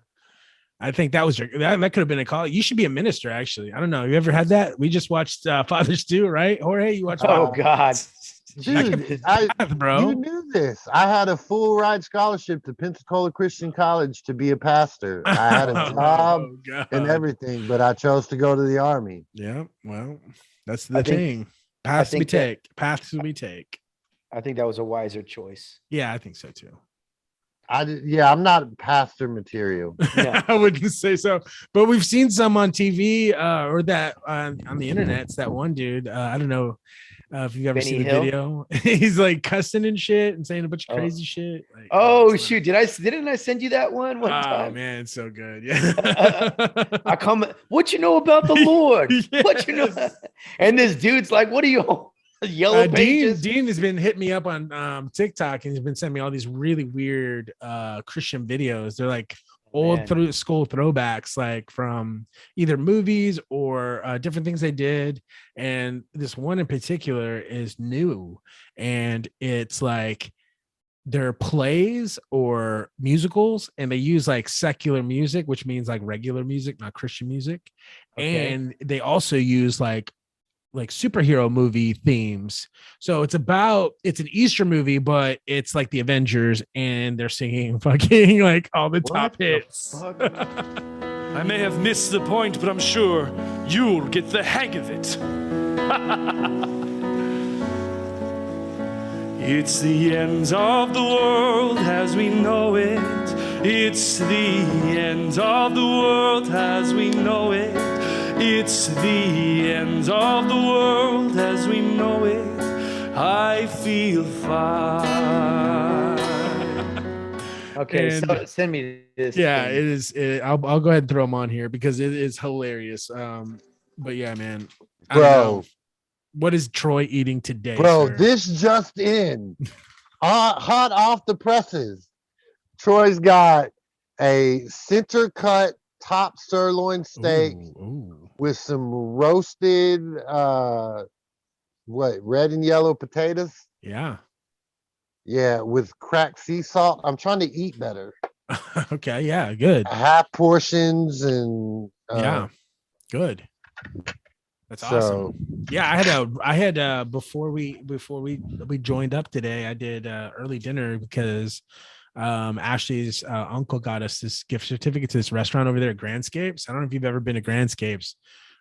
I think that could have been a call. You should be a minister, actually. I don't know. You ever had that? We just watched Fathers 2, right? Jorge, you watched? Oh God. Dude, you knew this. I had a full ride scholarship to Pensacola Christian College to be a pastor. I had a job and everything, but I chose to go to the Army. Yeah, well, that's the thing. Paths we take. I think that was a wiser choice. Yeah, I think so too. I'm not pastor material. No. I wouldn't say so, but we've seen some on TV or that on the internet. It's that one dude. I don't know. If you've ever Benny seen the Hill? video, he's like cussing and shit and saying a bunch of Oh. crazy shit. Like, Oh it's shoot! Didn't I send you that one nuts. time? Oh man, it's so good. Yeah. I come. What you know about the Lord? What you know? Yes. And this dude's like, "What are you?" Yellow pages. Dean has been hitting me up on TikTok and he's been sending me all these really weird Christian videos. They're like old Man. through school throwbacks, like from either movies or different things they did. And this one in particular is new, and it's like they're plays or musicals, and they use like secular music, which means like regular music, not Christian music. Okay. And they also use like superhero movie themes. So it's an Easter movie, but it's like the Avengers, and they're singing fucking like all the top hits. I may have missed the point, but I'm sure you'll get the hang of it. It's the end of the world as we know it. It's the end of the world as we know it. It's the end of the world as we know it. I feel fine. Okay, And- so send me this. Yeah, thing. it is. I'll go ahead and throw them on here because it is hilarious. But yeah, man, I don't know. Bro, What is Troy eating today, bro, sir? this just in. Hot off the presses. Troy's got a center cut top sirloin steak Ooh. with some roasted red and yellow potatoes. Yeah. Yeah, with cracked sea salt. I'm trying to eat better. Okay. Yeah. Good. Half portions and Yeah. Good. That's so awesome. Yeah, I had before we joined up today, I did early dinner because Ashley's uncle got us this gift certificate to this restaurant over there at Grandscapes. I don't know if you've ever been to Grandscapes,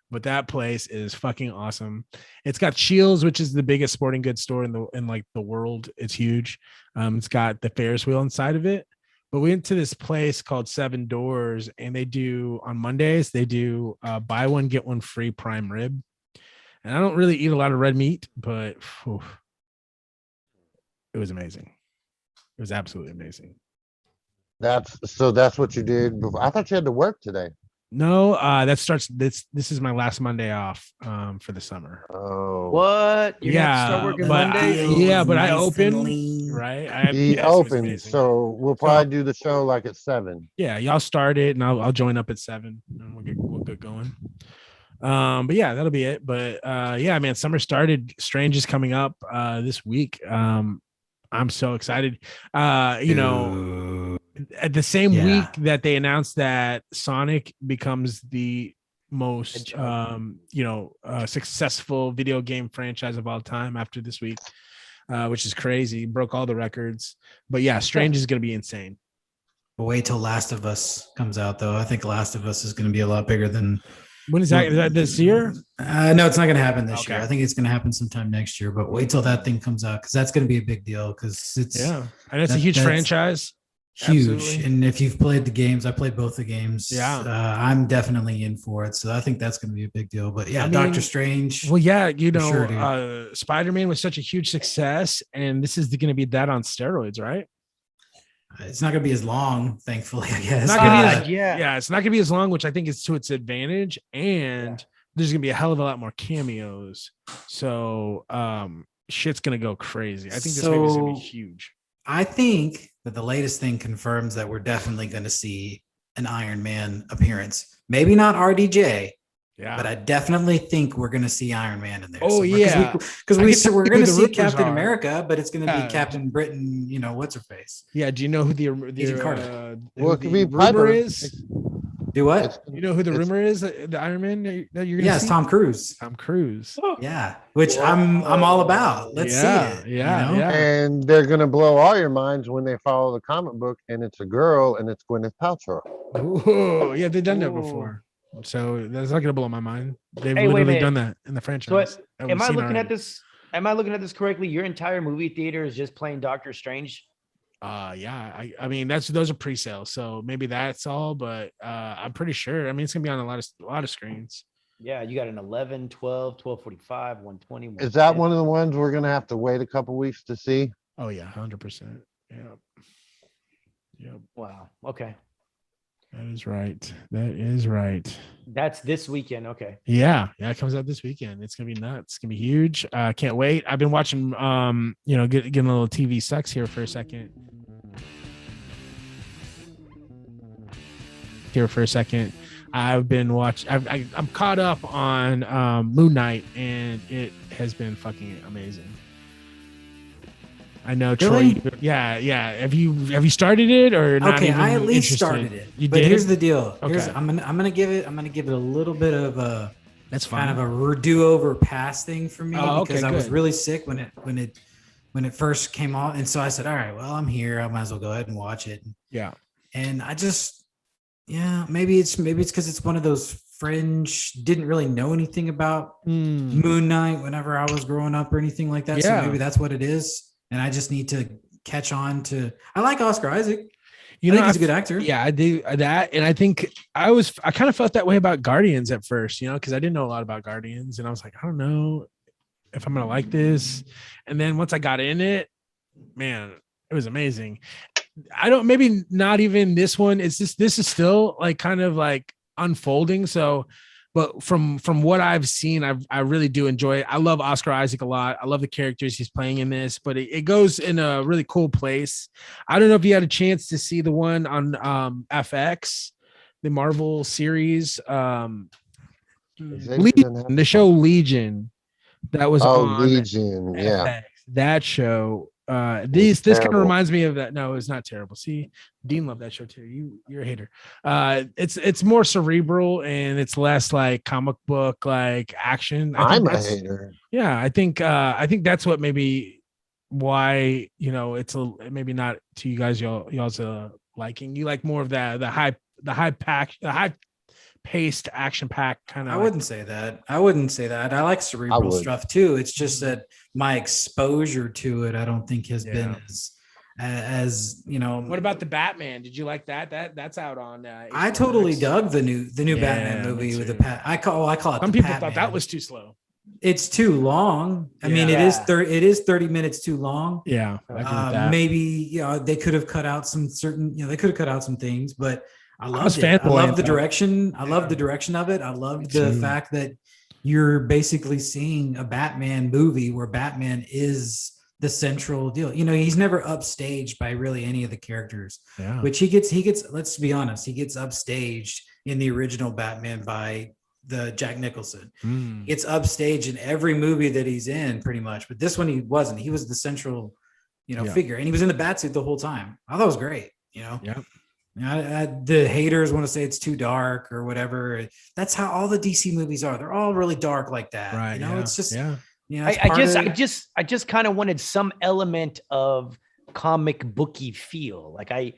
but that place is fucking awesome. It's got Shields, which is the biggest sporting goods store in the world. It's huge. It's got the Ferris wheel inside of it. But we went to this place called Seven Doors, and they do on Mondays, they do buy one, get one free prime rib. And I don't really eat a lot of red meat, but it was amazing. It was absolutely amazing. that's what you did before. I thought you had to work today. No, that starts this is my last Monday off for the summer. Oh, What? You're gonna have to start working but Monday? but I Nice and open lean. right. he yes, it was opened, amazing. so we'll probably do the show like at 7. Yeah, y'all start it, and I'll join up at 7, and we'll get going. But yeah, that'll be it. But yeah, man, summer started. Strange is coming up this week. I'm so excited. You know, at the same week that they announced that Sonic becomes the most successful video game franchise of all time after this week, which is crazy. Broke all the records. But yeah, Strange is going to be insane. Wait till Last of Us comes out, though. I think Last of Us is going to be a lot bigger than. When is that? Is that this year? No, it's not going to happen this year. Okay. I think it's going to happen sometime next year. But wait till that thing comes out because that's going to be a big deal because it's And it's a huge that's franchise. huge. Absolutely. And if you've played the games, I played both the games. Yeah. I'm definitely in for it. So I think that's going to be a big deal. But yeah, I mean, Doctor Strange. Well, yeah, you know, For sure, Spider-Man was such a huge success, and this is going to be that on steroids, right? It's not going to be as long, thankfully, I guess. It's not gonna be yeah. it's not gonna be as long, which I think is to its advantage, and there's gonna be a hell of a lot more cameos. So shit's gonna go crazy. I think this movie's gonna be huge. I think that the latest thing confirms that we're definitely going to see an Iron Man appearance. Maybe not RDJ, Yeah. but I definitely think we're going to see Iron Man in there. Oh, somewhere. yeah. Because I we're can tell going you to who the see rumors Captain are. America, but it's going to Yeah. be Captain Britain. You know what's her face? Yeah. Do you know who the Agent Carter. Well, it could be rumor Piper. is? Do what? You know who the rumor is? The Iron Man that you're gonna Yes, see? Tom Cruise. Tom Cruise. Yeah, which I'm all about. Let's see it. Yeah, you know? yeah. And they're gonna blow all your minds when they follow the comic book, and it's a girl, and it's Gwyneth Paltrow. Ooh, yeah, they've done that Ooh. before. So that's not gonna blow my mind. They've Hey, wait a literally minute. done that in the So franchise. that am we've I seen looking already. at this? Am I looking at this correctly? Your entire movie theater is just playing Doctor Strange. Yeah, I mean those are pre-sales, so maybe that's all, but I'm pretty sure. I mean, it's gonna be on a lot of screens. Yeah, you got an 11, 12, 12:45, 120. Is that one of the ones we're gonna have to wait a couple weeks to see? Oh yeah, 100%. Yeah. Yep. Wow. Okay. That is right. That is right. That's this weekend. Okay. Yeah. Yeah. It comes out this weekend. It's gonna be nuts. It's gonna be huge. Can't wait. I've been watching getting a little TV sucks here for a second. I've been watching. I'm caught up on Moon Knight, and it has been fucking amazing. I know, Really? Troy. Yeah. Have you started it or not? Okay, even I at least interested? started it. You but did? here's the deal. Okay. I'm gonna give it a little bit of a That's fine. kind of a do-over pass thing for me Oh, okay, because I was good. really sick when it first came out, and so I said, all right, well, I'm here. I might as well go ahead and watch it. Yeah. And I just, maybe it's because it's one of those fringe. Didn't really know anything about Moon Knight whenever I was growing up or anything like that. Yeah. So maybe that's what it is, and I just need to catch on to. I like Oscar Isaac. You I know, think he's a good actor. Yeah, I do that. And I think I kind of felt that way about Guardians at first, because I didn't know a lot about Guardians. And I was like, I don't know if I'm going to like this. And then once I got in it, man, it was amazing. Maybe not even this one. It's just, this is still like kind of like unfolding. So, but from what I've seen, I really do enjoy it. I love Oscar Isaac a lot. I love the characters he's playing in this, but it goes in a really cool place. I don't know if you had a chance to see the one on FX, the Marvel series, Legion, the show Legion that was on Legion. Yeah. FX. That show. This kind of reminds me of that. No, it's not terrible. See, Dean loved that show too. You're a hater. It's more cerebral and it's less like comic book like action. I'm a hater. Yeah, I think that's what maybe why it's maybe not to you guys y'all's liking. You like more of that the high paced action pack kind of. I wouldn't say that. I like cerebral stuff too. It's just that my exposure to it, I don't think has been as What about the Batman? Did you like that? That's out on. I totally dug the new Batman movie with the Pat. I call it. Some people thought that was too slow. It's too long. I mean, it is 30 minutes too long. Yeah, I agree with that. Maybe they could have cut out some certain. They could have cut out some things, but. I love the direction. I love the direction of it. I love the fact that you're basically seeing a Batman movie where Batman is the central deal. He's never upstaged by really any of the characters, which he gets, let's be honest, he gets upstaged in the original Batman by the Jack Nicholson. It's upstaged in every movie that he's in pretty much. But this one, he wasn't. He was the central, figure. And he was in the Batsuit the whole time. I thought it was great, Yeah. The haters want to say it's too dark or whatever. That's how all the DC movies are. They're all really dark like that. Right. It's just, I just kind of wanted some element of comic booky feel. Like I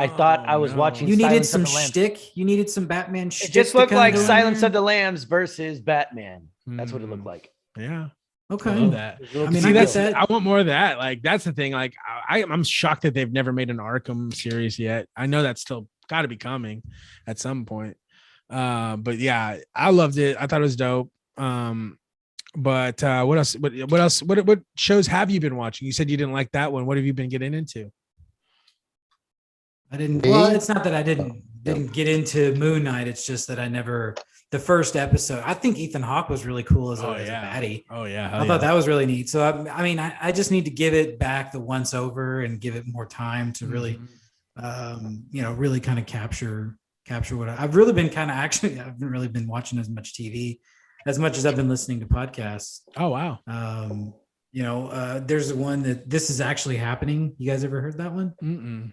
thought I was watching. You needed some shtick. You needed some Batman shtick. It just looked like Silence of the Lambs versus Batman. That's what it looked like. Yeah. Okay. I love that. I mean, I want more of that. Like, that's the thing. Like, I'm shocked that they've never made an Arkham series yet. I know that's still got to be coming at some point. But yeah, I loved it. I thought it was dope. But what else? What shows have you been watching? You said you didn't like that one. What have you been getting into? I didn't. Well, it's not that I didn't get into Moon Knight. It's just that I never. The first episode, I think Ethan Hawke was really cool as a baddie. Oh yeah, I thought that was really neat. So I just need to give it back the once over and give it more time to really, really kind of capture what I've really been kind of I haven't really been watching as much TV as much as I've been listening to podcasts. Oh wow. There's one that this is actually happening. You guys ever heard that one? Mm-mm.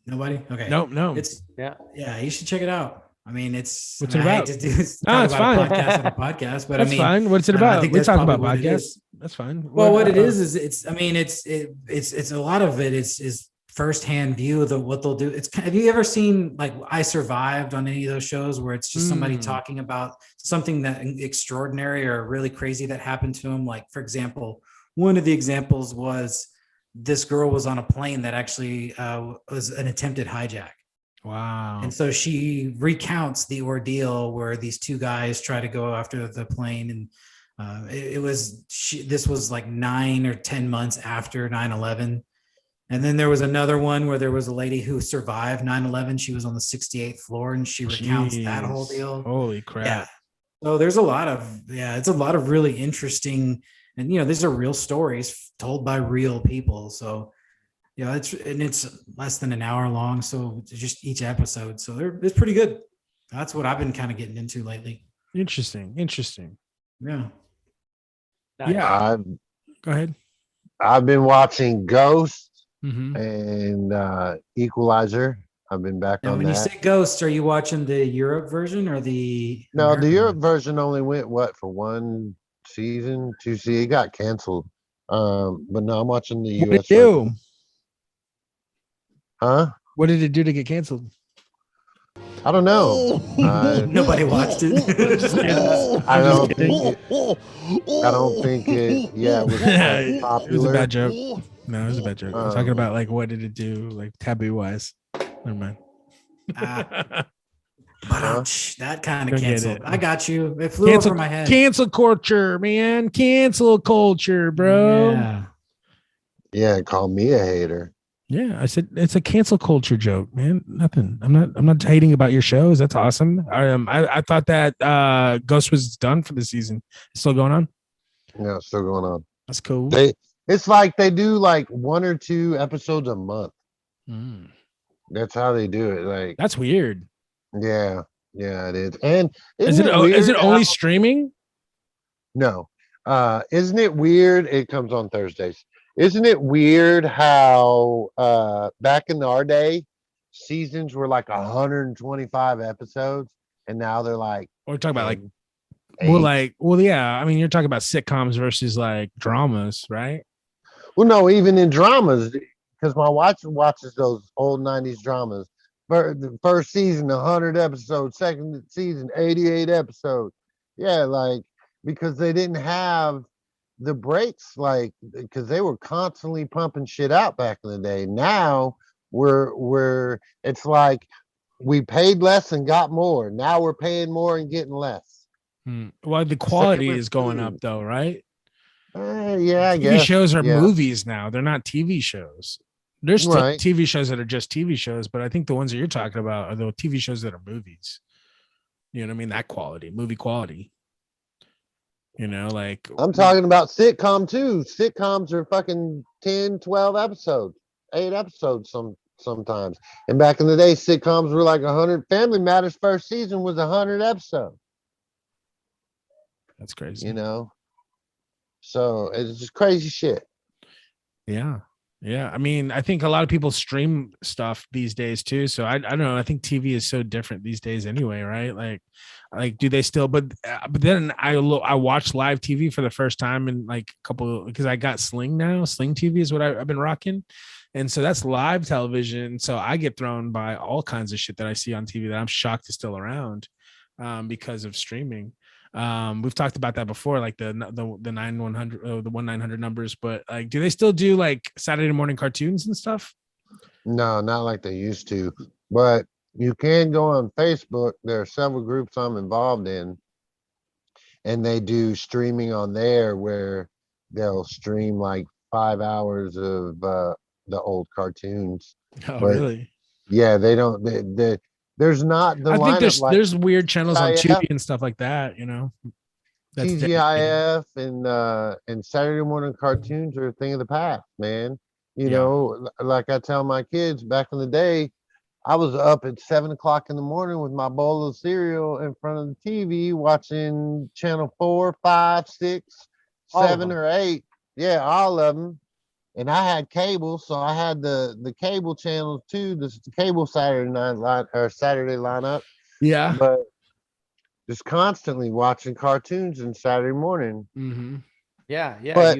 Nobody? Okay. No. It's you should check it out. I mean, it's what's it about? It's fine. A podcast, but that's fine. What's it about? We talk about podcasts. That's fine. Well, what it is it's a lot of it is firsthand view of what they'll do. Have you ever seen like I Survived on any of those shows where it's just somebody talking about something that extraordinary or really crazy that happened to them? Like, for example, one of the examples was this girl was on a plane that actually was an attempted hijack. Wow. And so she recounts the ordeal where these two guys try to go after the plane. And this was like 9 or 10 months after 9/11. And then there was another one where there was a lady who survived 9/11. She was on the 68th floor and she recounts that whole deal. Holy crap. Yeah. So there's it's a lot of really interesting, and these are real stories told by real people. So it's less than an hour long. So it's just each episode. So it's pretty good. That's what I've been kind of getting into lately. Interesting. Yeah. Yeah. Go ahead. I've been watching Ghost Mm-hmm. and Equalizer. I've been back Now, on when that. you say Ghost, are you watching the Europe version or the No, American the Europe version only went for 1 season, 2 seasons. It got canceled. But no, I'm watching the What did US it do? version. Huh? What did it do to get canceled? I don't know. Nobody watched it. I don't think it. Yeah, it was It popular. was a bad joke. No, it was a bad joke. I'm talking about like what did it do, like taboo wise. Never mind. That kind Don't of get canceled. it. I got you. It flew over my head. Cancel culture, man. Cancel culture, bro. Yeah, call me a hater. Yeah, I said it's a cancel culture joke, man. Nothing. I'm not hating about your shows. That's awesome. I thought that Ghost was done for the season. It's still going on? Yeah, it's still going on. That's cool. It's like they do like 1 or 2 episodes a month. That's how they do it. Like that's weird. Yeah, it is. And is it only streaming? No. Isn't it weird? It comes on Thursdays. Isn't it weird how back in our day, seasons were like 125 episodes, and now they're like we're talking about like 8. Yeah. I mean, you're talking about sitcoms versus like dramas, right? Well, no, even in dramas, because my wife watches those old 90s dramas. The first season, 100 episodes. Second season, 88 episodes. Yeah, like because they didn't have the breaks, like because they were constantly pumping shit out back in the day. Now we're it's like we paid less and got more. Now we're paying more and getting less. Well, the quality is going up though, right? Yeah, I TV guess. shows are movies now. They're not TV shows. There's still Right. TV shows that are just TV shows, but I think the ones that you're talking about are the TV shows that are movies. You know what I mean? That quality, movie quality. Like I'm talking about sitcom too. Sitcoms are fucking 10, 12 episodes, 8 episodes sometimes. And back in the day, sitcoms were like 100. Family Matters first season was 100 episodes. That's crazy. So it's just crazy shit. Yeah. I mean, I think a lot of people stream stuff these days too. So I don't know. I think TV is so different these days anyway, right? Like do they still? But then I watched live TV for the first time in like a couple, because I got Sling now. Sling TV is what I've been rocking, and so that's live television. So I get thrown by all kinds of shit that I see on TV that I'm shocked is still around, because of streaming. We've talked about that before, like the 9100 the 1900 numbers, but like do they still do like Saturday morning cartoons and stuff? No, not like they used to, but you can go on Facebook. There are several groups I'm involved in, and they do streaming on there where they'll stream like 5 hours of the old cartoons. Really? Yeah, they don't. There's not the. I think there's like weird channels on Tubi and stuff like that. That's TGIF and Saturday morning cartoons are a thing of the past, man. Like I tell my kids back in the day, I was up at 7 o'clock in the morning with my bowl of cereal in front of the TV watching channel 4, 5, 6, 7, or 8. Yeah, all of them. And I had cable, so I had the cable channels too. The cable Saturday lineup. Yeah. But just constantly watching cartoons on Saturday morning. Mm-hmm. Yeah. But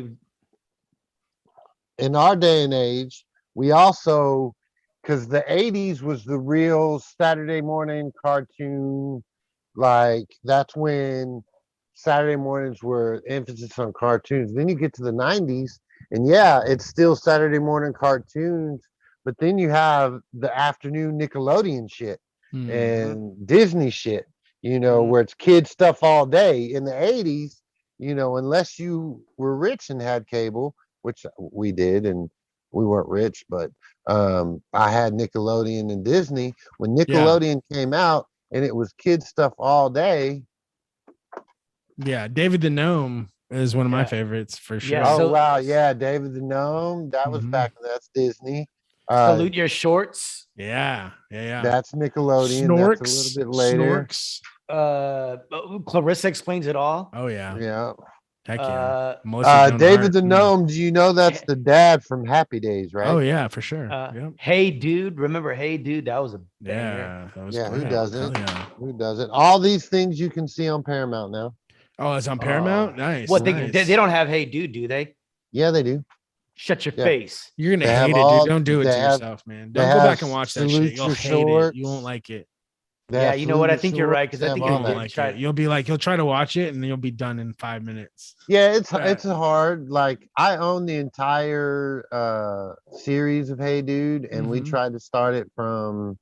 in our day and age, we also, because the 80s was the real Saturday morning cartoon, like that's when Saturday mornings were emphasis on cartoons. Then you get to the 90s, and yeah, it's still Saturday morning cartoons, But then you have the afternoon Nickelodeon shit and Disney shit, where it's kid stuff all day. In the 80s, unless you were rich and had cable, which we did, and we weren't rich, but I had Nickelodeon and Disney. When Nickelodeon came out and it was kid stuff all day. Yeah, David the Gnome is one of my favorites for sure. Yeah, Oh wow, yeah, David the Gnome. That was that's Disney. Salute Your Shorts. Yeah. That's Nickelodeon. Snorks, that's a little bit later. Snorks. Clarissa Explains It All. Oh yeah. Yeah. Heck yeah. David the Gnome. Do you know that's the dad from Happy Days, right? Oh yeah, for sure. Hey Dude, remember Hey Dude? That was a banger. That was who doesn't? Who doesn't? All these things you can see on Paramount now. Oh, it's on Paramount. Nice. What nice. They don't have Hey Dude, do they? Yeah, they do. Shut your face. You're gonna hate it, dude. Don't do it to yourself, man. Don't go back and watch that shit. You'll hate it. You won't like it. Yeah, you know what? I think you're right, because I think you'll be like, you'll try to watch it and then you'll be done in 5 minutes. Yeah, it's hard. Like, I own the entire series of Hey Dude, and we tried to start it from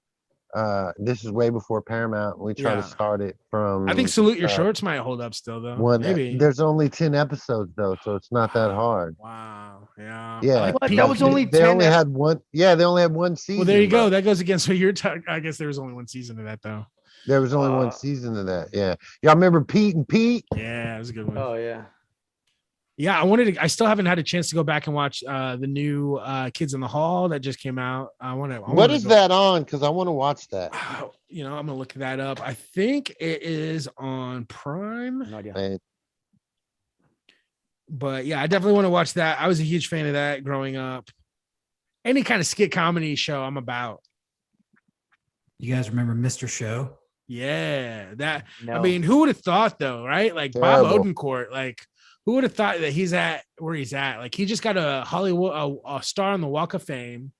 this is way before Paramount. We try to start it from I think Salute Your Shorts might hold up still though. Maybe there's only 10 episodes though, so it's not that hard. Wow. Yeah. Yeah. That was only they 10 only had one. Yeah, they only had one season. Well, there you go. That goes against what you're talking. I guess there was only one season of that though. There was only one season of that. Yeah. Y'all remember Pete and Pete? Yeah, it was a good one. Oh yeah. Yeah, I still haven't had a chance to go back and watch the new Kids in the Hall that just came out. What is that on? Because I want to watch that. I'm gonna look that up. I think it is on Prime. No idea. But yeah, I definitely want to watch that. I was a huge fan of that growing up. Any kind of skit comedy show, I'm about. You guys remember Mr. Show? Yeah, that. No. I mean, who would have thought though, right? Like Terrible. Bob Odenkirk, like. Who would have thought that he's at where he's at? Like he just got a Hollywood a star on the Walk of Fame.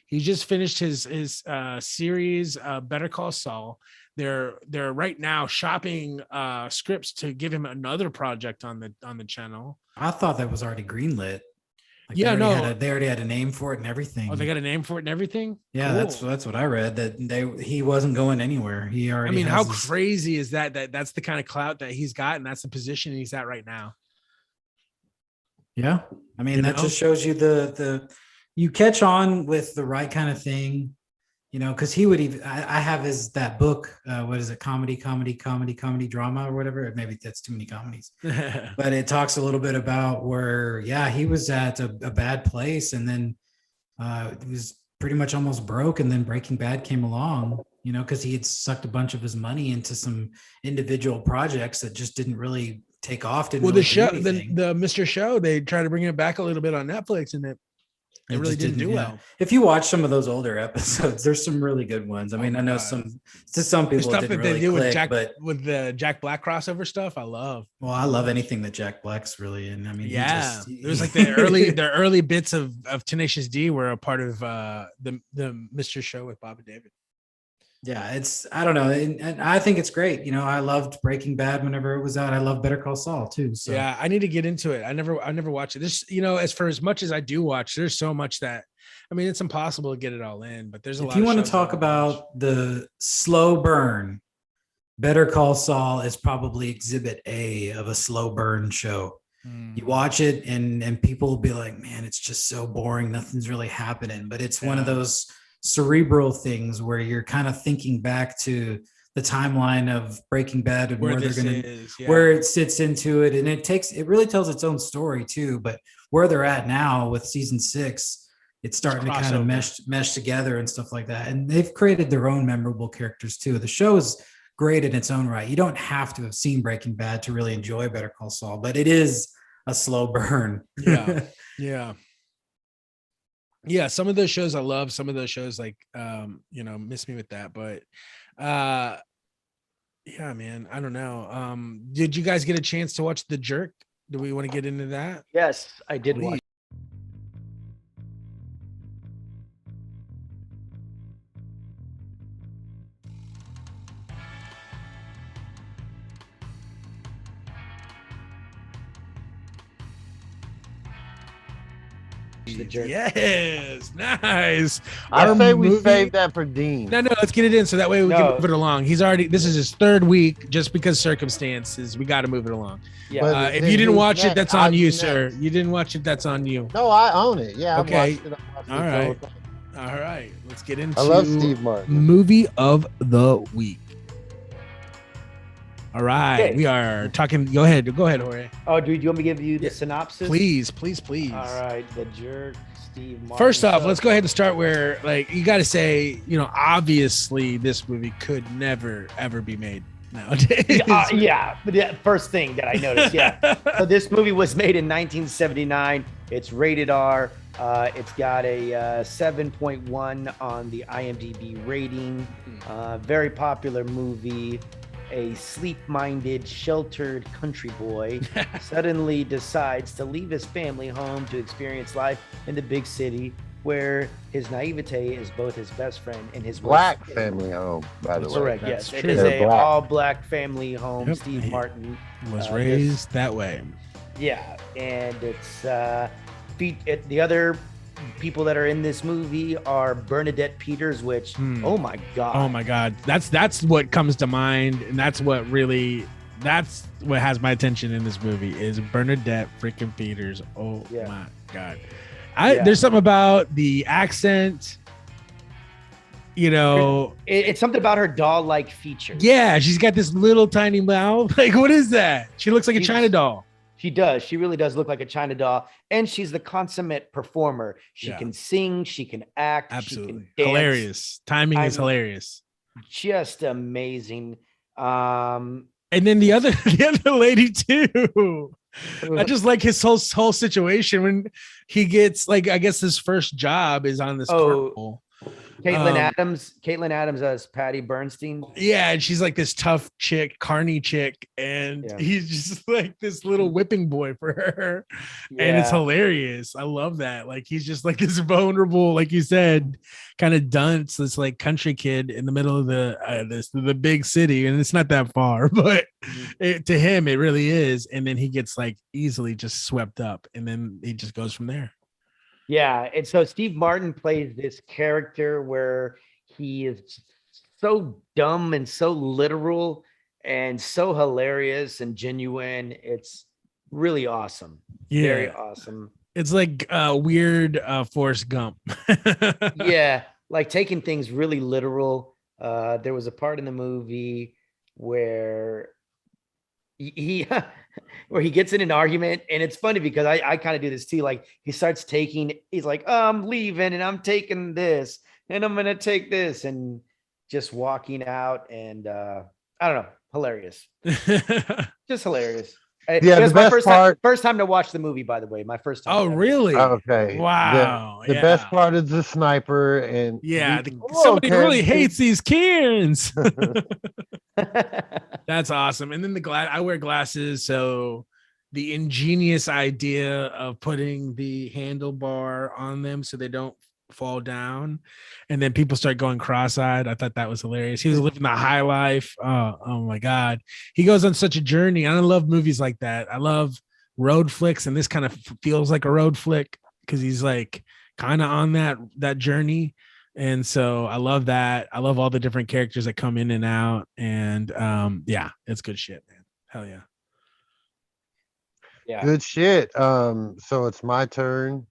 He just finished his series Better Call Saul. They're right now shopping scripts to give him another project on the channel. I thought that was already greenlit. Like Yeah, they already had a name for it and everything. Oh, they got a name for it and everything. Yeah, Cool. that's what I read. That he wasn't going anywhere. He already. I mean, has how crazy is that? That's the kind of clout that he's got, and that's the position he's at right now. Yeah, I mean that just shows you the you catch on with the right kind of thing, because he would even. I have that book. What is it? Comedy, drama, or whatever. Maybe that's too many comedies. But it talks a little bit about where, he was at a bad place, and then he was pretty much almost broke, and then Breaking Bad came along. Because he had sucked a bunch of his money into some individual projects that just didn't really take off. Well, the show, the Mr. Show, they tried to bring it back a little bit on Netflix, and it really didn't do well. If you watch some of those older episodes, there's some really good ones. I mean, I know some people the stuff didn't that they really do click, with the Jack Black crossover stuff, I love. Well, I love anything that Jack Black's really in. I mean, it was like the early bits of Tenacious D were a part of the Mr. Show with Bob and David. Yeah, I don't know. And I think it's great. I loved Breaking Bad whenever it was out. I love Better Call Saul too. So yeah, I need to get into it. I never watched it. This, as much as I do watch, there's so much that, I mean, it's impossible to get it all in, but there's a lot. If you want to talk about the slow burn, Better Call Saul is probably exhibit A of a slow burn show. You watch it and people will be like, man, it's just so boring. Nothing's really happening. But it's one of those cerebral things where you're kind of thinking back to the timeline of Breaking Bad and where they're going to, where it sits into it. And it really tells its own story too, but where they're at now with season 6, it's starting to kind of mesh together and stuff like that. And they've created their own memorable characters too. The show is great in its own right. You don't have to have seen Breaking Bad to really enjoy Better Call Saul, but it is a slow burn. Yeah, some of those shows I love. Some of those shows miss me with that. But yeah, man, I don't know. Did you guys get a chance to watch The Jerk? Do we want to get into that? Yes, I did watch. the jerk. Yes, nice. I Our say we movie- save that for Dean. No, let's get it in so that way we can No. move it along. This is his third week, just because circumstances. We got to move it along. Yeah. But If then you didn't who's watch it, next? that's I'll on be you, next. sir. You didn't watch it, that's on you. No, I own it. Yeah, Okay. I watched it. All right. All right, let's get into I love Steve Martin. movie of the week. All right, Okay. we are talking. Go ahead, Jorge. Oh, dude, do you want me to give you the synopsis? Please. All right, the jerk, Steve Martin. First off, So- let's go ahead and start where, like, you got to say, obviously this movie could never ever be made nowadays. Yeah, but the first thing that I noticed, yeah. So this movie was made in 1979. It's rated R. It's got a 7.1 on the IMDb rating. Very popular movie. A sleep-minded, sheltered country boy suddenly decides to leave his family home to experience life in the big city, where his naivete is both his best friend and his Black worst family home, by the That's way. Correct. That's Yes, true. it is They're a black. all-black family home. Yep. Steve Martin Was this- raised that way. Yeah, and it's the other people that are in this movie are Bernadette Peters, which oh my god, Oh my God, that's what comes to mind, and that's what has my attention in this movie is Bernadette freaking Peters. Oh Yeah. my God, Yeah. there's something about the accent. It's something about her doll-like features. Yeah, she's got this little tiny mouth. Like, what is that? She looks like a She's- China doll. She does. She really does look like a China doll, and she's the consummate performer. She Yeah. can sing, she can act, Absolutely she can dance. hilarious. Timing is I'm- hilarious. Just amazing. And then the other lady too. I just like his whole situation when he gets, like, I guess his first job is on this carnival. Caitlin Adams as Patty Bernstein. Yeah, and she's like this tough chick, carny chick, and Yeah. he's just like this little whipping boy for her. And it's Yeah. hilarious. I love that. Like, he's just like this vulnerable, like you said, kind of dunce, this like country kid in the middle of the big city, and it's not that far, but to him it really is. And then he gets like easily just swept up, and then he just goes from there. Yeah, and so Steve Martin plays this character where he is so dumb and so literal and so hilarious and genuine. It's really awesome. Yeah, Very awesome. it's like weird Forrest Gump. Yeah, like taking things really literal. There was a part in the movie where he where he gets in an argument, and it's funny because I kind of do this too. Like, he's like, oh, I'm leaving and I'm taking this and I'm gonna take this, and just walking out, and I don't know, hilarious. Just hilarious. Yeah, It was the my best part. first time to watch the movie, by the way. My first time. Oh, ever. really? Okay. Wow. The best part is the sniper, and Yeah, Whoa, somebody Ken. really hates these Cairns. That's awesome. And then I wear glasses, so the ingenious idea of putting the handlebar on them so they don't fall down, and then people start going cross-eyed. I thought that was hilarious. He was living the high life. Oh my God, he goes on such a journey. I love movies like that. I love road flicks, and this kind of feels like a road flick because he's like kind of on that journey. And so I love that. I love all the different characters that come in and out. And yeah, it's good shit, man. Hell yeah. Yeah. good shit. So it's my turn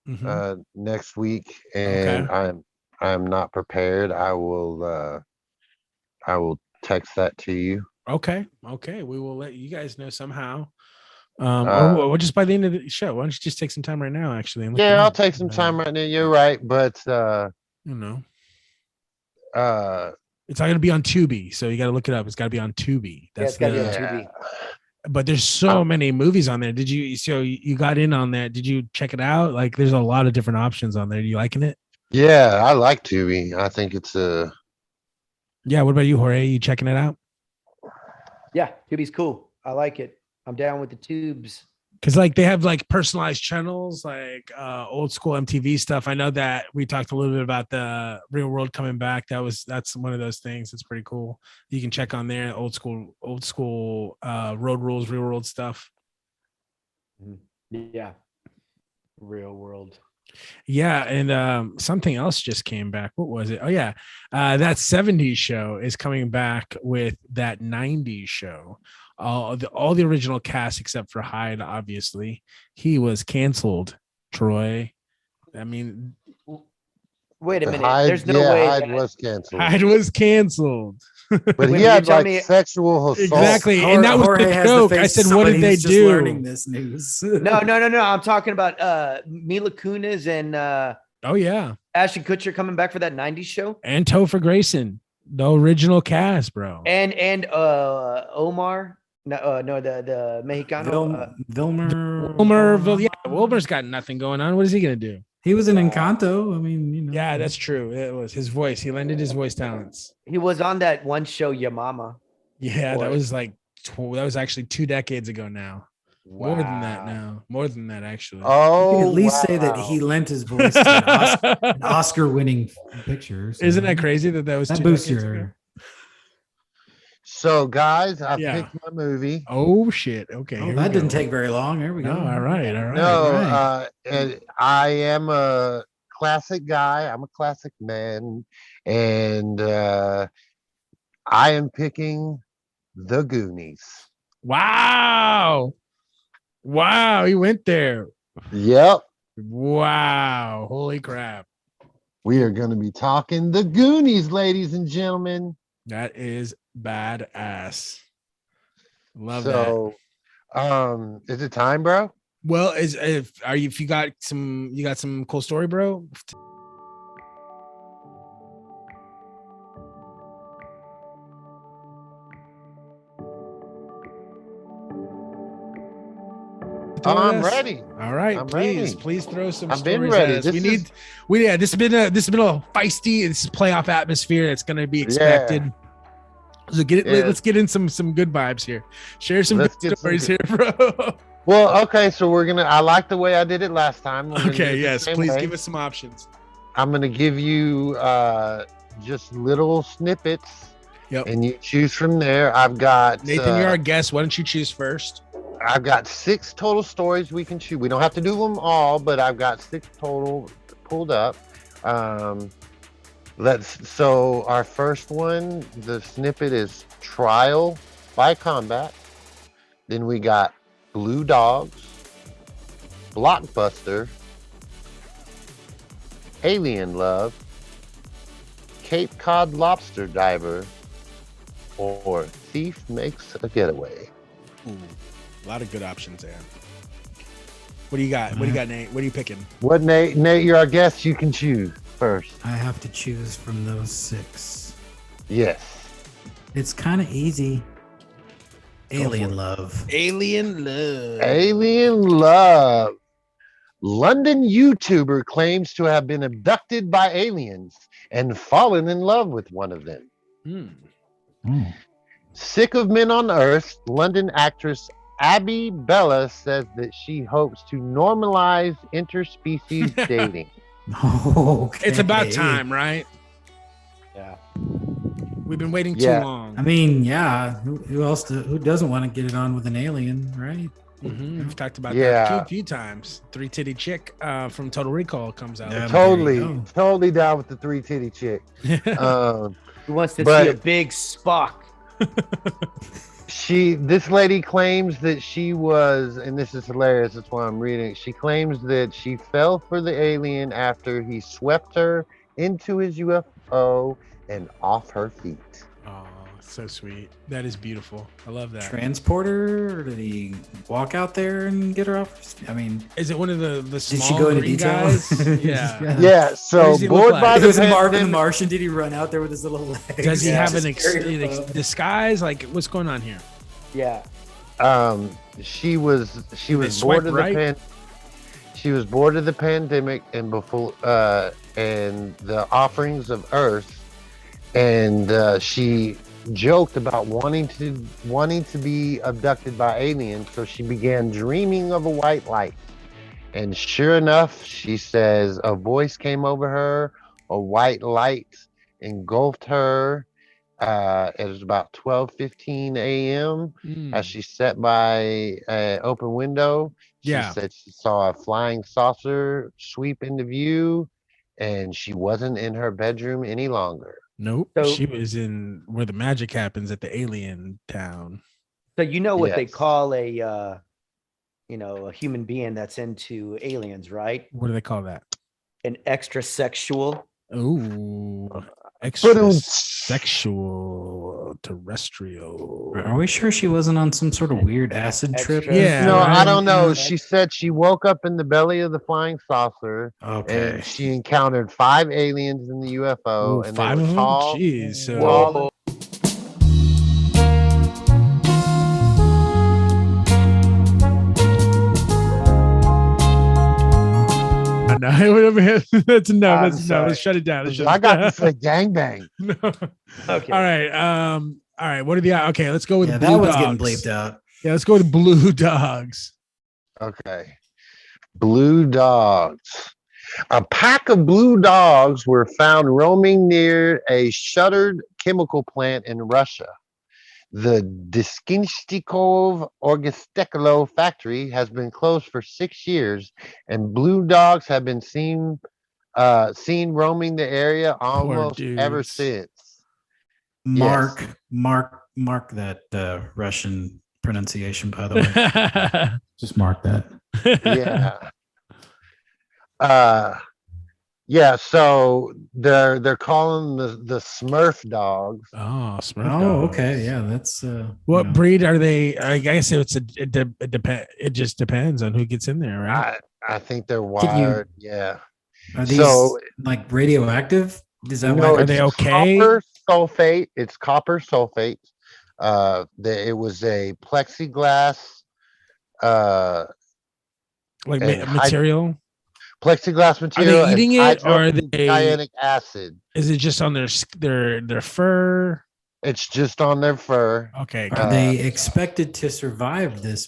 Mhm. next week, and Okay. I'm not prepared. I will text that to you. Okay. We will let you guys know somehow. Uh, Or just by the end of the show. Why don't you just take some time right now, actually? And look it Yeah, I'll up? take some time right now. You're right, but You know, uh, it's not going to be on Tubi, so you got to look it up. It's got to be on Tubi. Yeah, it's That's gotta be on the. Tubi. But there's so many movies on there. Did you? So you got in on that? Did you check it out? Like, there's a lot of different options on there. You liking it? yeah, I like Tubi. I think it's Yeah. What about you, Jorge? You checking it out? Yeah, Tubi's cool. I like it. I'm down with the tubes. Because like they have like personalized channels, like old school MTV stuff. I know that we talked a little bit about the Real World coming back. That's one of those things. It's pretty cool. You can check on there, old school Road Rules, Real World stuff. Yeah. Real world. Yeah, and something else just came back. What was it? Oh yeah, that 70s show is coming back with that 90s show. All the original cast except for Hyde, obviously, he was canceled. Troy, I mean, Wait a minute. Hyde, There's no way Hyde that was canceled. Hyde was canceled. But Wait, he you're had telling like me- sexual assault. Exactly, and that was Jorge the has joke. face I of said, "What did somebody they who's just do?" learning this news. No. I'm talking about Mila Kunis and Oh yeah, Ashton Kutcher coming back for that 90s show. and Topher Grayson, the original cast, bro. And Omar. No, the Mexicano. Vilmer. Yeah, Wilmer's got nothing going on. What is he gonna do? He was in Encanto. I mean, you know. Yeah, that's true. It was his voice. He lended his voice talents. He was on that one show, Your Mama. Yeah, that Boy. was like that was actually 2 decades ago now. More than that now. More than that, actually. You Oh, could at least say that wow. he lent his voice to an Oscar-winning picture. so Isn't that crazy that was That 2 boosts decades ago? your. So, guys, I Yeah. picked my movie. Oh shit. Okay. Oh, here that we didn't go. take very long. There we go. No, all right. No, right. and I am a classic guy. I'm a classic man, and I am picking The Goonies. Wow. Wow, he went there. Yep, Wow. Holy crap. we are going to be talking The Goonies, ladies and gentlemen. That is badass. Love So, is it time, bro? that. Well, if you got some cool story, bro? I'm ready. All right, I'm please ready. throw some I've been stories ready. at us. This has been a feisty. This is playoff atmosphere. It's going to be expected. So let's get in some good vibes here. Share some Let's good get some stories here, good- bro. Well, okay, so I like the way I did it last time. We're gonna do Okay, it the yes, same please way. give us some options. I'm going to give you just little snippets, Yep. and you choose from there. I've got Nathan, you're our guest. Why don't you choose first? I've got 6 total stories we can choose. We don't have to do them all, but I've got 6 total pulled up. So our first one, the snippet is Trial by Combat. Then we got Blue Dogs, Blockbuster, Alien Love, Cape Cod Lobster Diver, or Thief Makes a Getaway. Ooh, a lot of good options there. What do you got? What do you got, Nate? What are you picking? What, Nate? Nate, you're our guest. You can choose first. I have to choose from those 6. Yes. It's kind of easy. Alien Love. Alien Love. Alien Love. London YouTuber claims to have been abducted by aliens and fallen in love with one of them. Sick of men on Earth, London actress Abby Bella says that she hopes to normalize interspecies dating. Okay. It's about time, right? Yeah. We've been waiting Yeah. too long. I mean, yeah. Who else? Who doesn't want to get it on with an alien, right? We've talked about Yeah. that a few times. 3-titty chick from Total Recall comes out. Yeah. Totally, There you go. totally down with the 3-titty chick. He wants to But- see a big Spock. This lady claims that she was, and this is hilarious, that's why I'm reading. She claims that she fell for the alien after he swept her into his UFO and off her feet. Oh, so sweet. That is beautiful. I love that. Transporter? Or did he walk out there and get her off? I mean, Is it one of the did small she go into green detail? guys? Yeah. Yeah, so does he look bored like? by If it the was Marvin the pandemic- Martian, did he run out there with his little legs? Does he have Just an carry her up? disguise? Like, what's going on here? Yeah. She was bored swipe of right? she was bored of the pandemic and before and the offerings of Earth, and she joked about wanting to be abducted by aliens, so she began dreaming of a white light. And sure enough, she says a voice came over her, a white light engulfed her. It was about 12:15 a.m. As she sat by an open window. She said she saw a flying saucer sweep into view, and she wasn't in her bedroom any longer. Nope. So- She was in where the magic happens at the alien town. So you know what they Yes. call a human being that's into aliens, right? What do they call that? An extrasexual. Ooh, But extra sexual terrestrial. Are we sure she wasn't on some sort of weird acid trip? Extra- Yeah, No, right? I don't know. She said she woke up in the belly of the flying saucer, Okay. and she encountered 5 aliens in the UFO, Ooh, and 5 they of were them. tall. Jeez. So Whoa. no, that's enough. I'm That's enough. sorry. Let's shut it down. Let's shut I it got down. to say gangbang. No. Okay. All right. All right. What are the okay? Let's go with Yeah, blue that one's dogs. getting bleeped out. Yeah, let's go with blue dogs. Okay. Blue dogs. A pack of blue dogs were found roaming near a shuttered chemical plant in Russia. The Diskinshtikov Orgesteklo factory has been closed for 6 years, and blue dogs have been seen roaming the area almost ever dudes. since. Mark that Russian pronunciation, by the way. Just mark that. Yeah. So they're calling the Smurf dogs. Oh, Smurf Oh, dogs. okay. Yeah, that's What breed are they? I guess it depends. It just depends on who gets in there, right? I think they're Can you- wired. Yeah. Are these So- like radioactive? Is that No, why? Are they it's okay? Copper sulfate. It's copper sulfate. It was a plexiglass. Like and material? Plexiglass material. Are they eating and it, or are they? hydrocyanuric acid? Is it just on their fur? It's just on their fur. Okay. Are they expected to survive this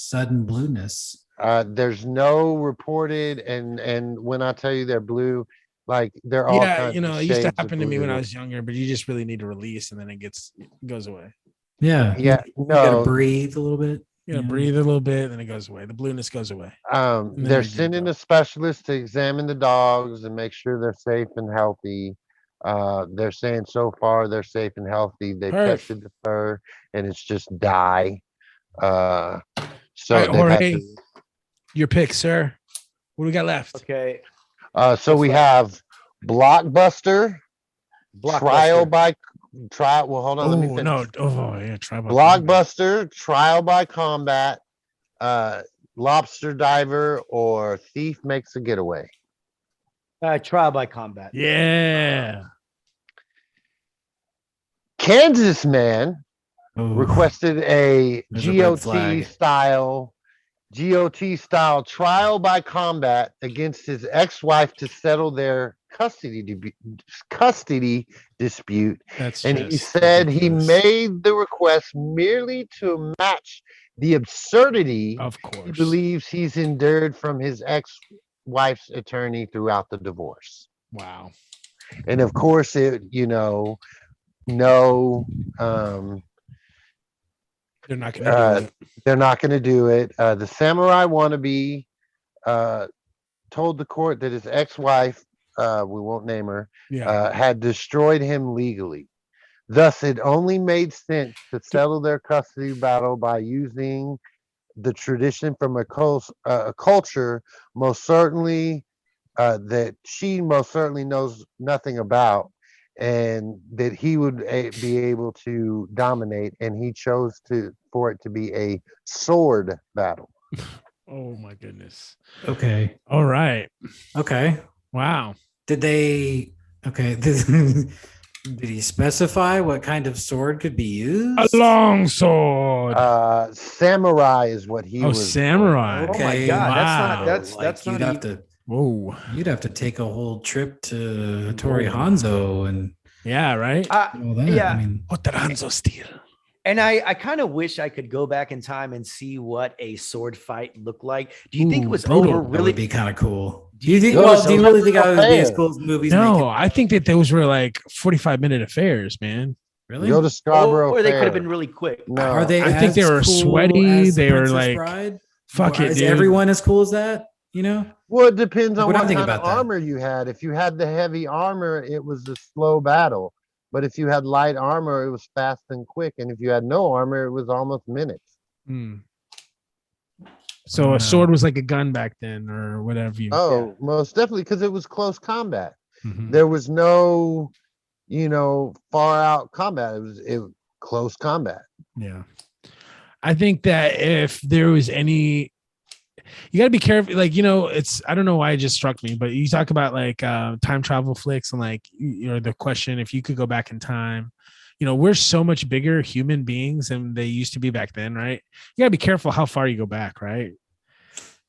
sudden blueness? There's no reported, and when I tell you they're blue, like they're all Yeah, kinds you know, of it used to shades of happen to me when I blue. was younger, but you just really need to release, and then it goes away. Yeah. Yeah, You gotta no. breathe a little bit. You know, Yeah. breathe a little bit, then it goes away. The blueness goes away. then They're they're good to sending go. a specialist to examine the dogs and make sure they're safe and healthy. They're saying so far they're safe and healthy. They Perf. tested the fur, and it's just dye. So All right, they've had Jorge, to- your pick, sir. What do we got left? Okay. so we have Blockbuster, trial Blockbuster. by trial. Well, hold on, let me Oh finish. no! Oh yeah, try Blockbuster, trial by combat, lobster diver, or thief makes a getaway. Trial by combat. Yeah. Kansas man Ooh. requested a There's a red flag. GOT style trial by combat against his ex-wife to settle their custody dispute. That's And he just said he ridiculous. made the request merely to match the absurdity Of he course. believes he's endured from his ex-wife's attorney throughout the divorce. Wow. And of course, they're not going to do it. they're not going to do it. The samurai wannabe told the court that his ex-wife, we won't name her, Yeah. had destroyed him legally. Thus, it only made sense to settle their custody battle by using the tradition from a culture most certainly that she most certainly knows nothing about, and that he would be able to dominate. And he chose for it to be a sword battle. Oh my goodness. Okay. All right. Okay. Wow. Did they? Okay. Did he specify what kind of sword could be used? A long sword. Samurai is what he was. Samurai. Oh my Okay, God, wow. that's not you'd even. have to. Whoa. You'd have to take a whole trip to Tori Hanzo and Yeah. Right. all that. Yeah. I mean, What the Hanzo steel? And I kind of wish I could go back in time and see what a sword fight looked like. Do you think Ooh, it was brutal. over that really? would be kind of cool. Do you think? Those Well, do you are really think I would be as fair. cool as movies? No, make it? I think that those were like 45-minute affairs, man. Really? Go to Scarborough Or they could Fair. have been really quick. No, Are they? I think they as were cool sweaty, as The they were Princess like- Bride? Fuck it, Is dude. everyone as cool as that? You know? Well, it depends on What what I think kind of about that. armor you had. If you had the heavy armor, it was a slow battle. But if you had light armor, it was fast and quick. And if you had no armor, it was almost minutes. Hmm. So a sword was like a gun back then, or whatever. Oh, most definitely, because it was close combat. Mhm. There was no, far out combat. It was close combat. Yeah. I think that if there was any, you got to be careful. Like, I don't know why it just struck me, but you talk about like time travel flicks and like, the question, if you could go back in time, we're so much bigger human beings than they used to be back then, right? You got to be careful how far you go back, right?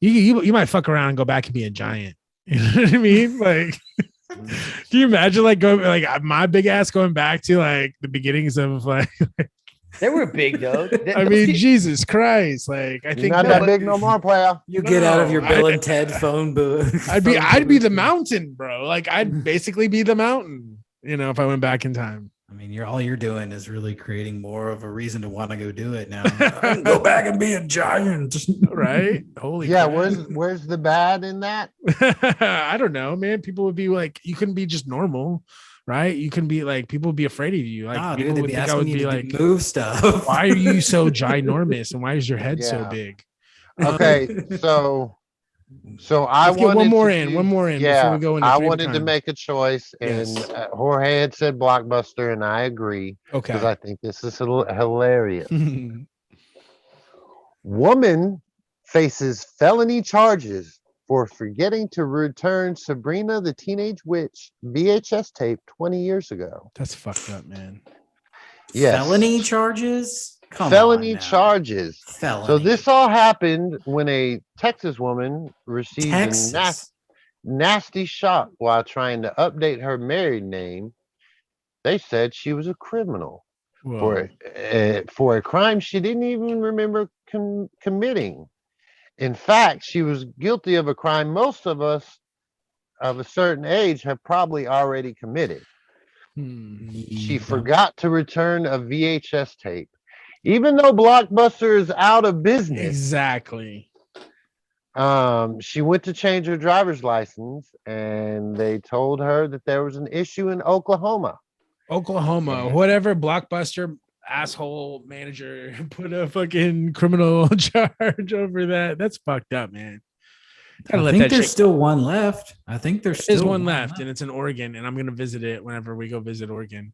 You might fuck around and go back and be a giant. You know what I mean? Like, can you imagine like going like my big ass going back to like the beginnings of like They were big though. I mean, Jesus Christ! Like, I think not that big no more, player. You get out of your Bill and Ted phone booth. I'd be the mountain, bro. Like, I'd basically be the mountain. If I went back in time. I mean, all you're doing is really creating more of a reason to want to go do it now. Go back and be a giant, right? Holy yeah. crap. Where's the bad in that? I don't know, man. People would be like, you couldn't be just normal. Right, you can be like, people would be afraid of you. Like, people would think I would be like, move stuff. Why are you so ginormous, and why is your head so big? Okay, so I wanted one more to in. Yeah, before we go into I three of a wanted to kind. make a choice, and Yes. Jorge had said Blockbuster, and I agree because Okay. I think this is hilarious. Woman faces felony charges for forgetting to return Sabrina the Teenage Witch VHS tape 20 years ago. That's fucked up, man. Yes. Felony charges? Felony charges. Felony. So this all happened when a Texas woman received a nasty shock while trying to update her married name. They said she was a criminal for a crime she didn't even remember committing. In fact, she was guilty of a crime most of us of a certain age have probably already committed. She forgot to return a VHS tape. Even though Blockbuster is out of business. Exactly. She went to change her driver's license, and they told her that there was an issue in Oklahoma. Whatever Blockbuster asshole manager put a fucking criminal charge over that. That's fucked up, man. I think there's still one left. I think there's one left, and it's in Oregon, and I'm gonna visit it whenever we go visit Oregon.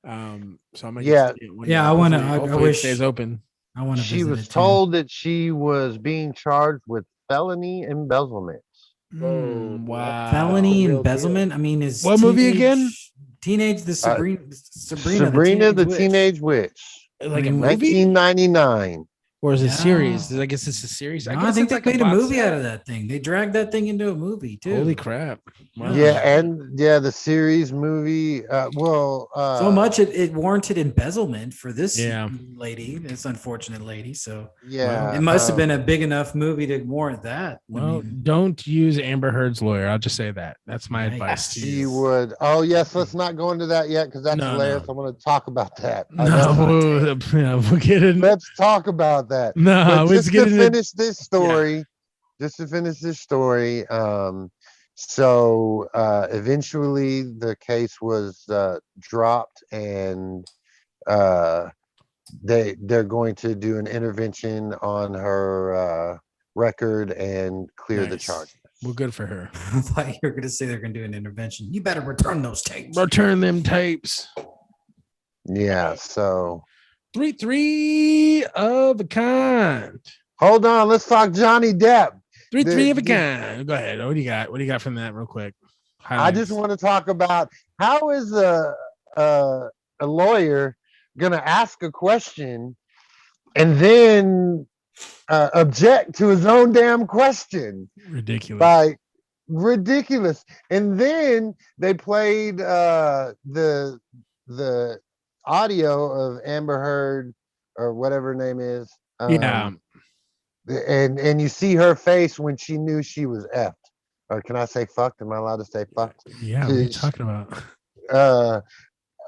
So I'm gonna I want to. I wish it stays open. I want to. She was told that she was being charged with felony embezzlement. Wow. Felony embezzlement. I mean, is what movie again? Sabrina the Teenage Witch. Like a movie? 1999. Or is it a series? I guess it's a series. I think they made a movie out of that thing. They dragged that thing into a movie too. Holy crap! Wow. Yeah, and the series movie. So much it warranted embezzlement for this lady, this unfortunate lady. So it must have been a big enough movie to warrant that. Well, don't use Amber Heard's lawyer. I'll just say that. That's my advice to you. She would. Oh yes, let's not go into that yet because that's hilarious. I want to talk about that. We'll get in. Let's talk about that. No, just to finish this story. So eventually the case was dropped, and they're going to do an intervention on her record and clear the charges. Well, good for her. I thought you were going to say they're going to do an intervention. You better return those tapes. Return them tapes. Yeah. So. Three of a kind. Hold on, let's talk Johnny Depp. Three of a kind. Go ahead. What do you got? What do you got from that, real quick? Highlights. I just want to talk about how is a lawyer gonna ask a question and then object to his own damn question? Ridiculous. Ridiculous. And then they played the audio of Amber Heard or whatever her name is. And you see her face when she knew she was effed. Or can I say fucked? Am I allowed to say fucked? Yeah, what are you talking about?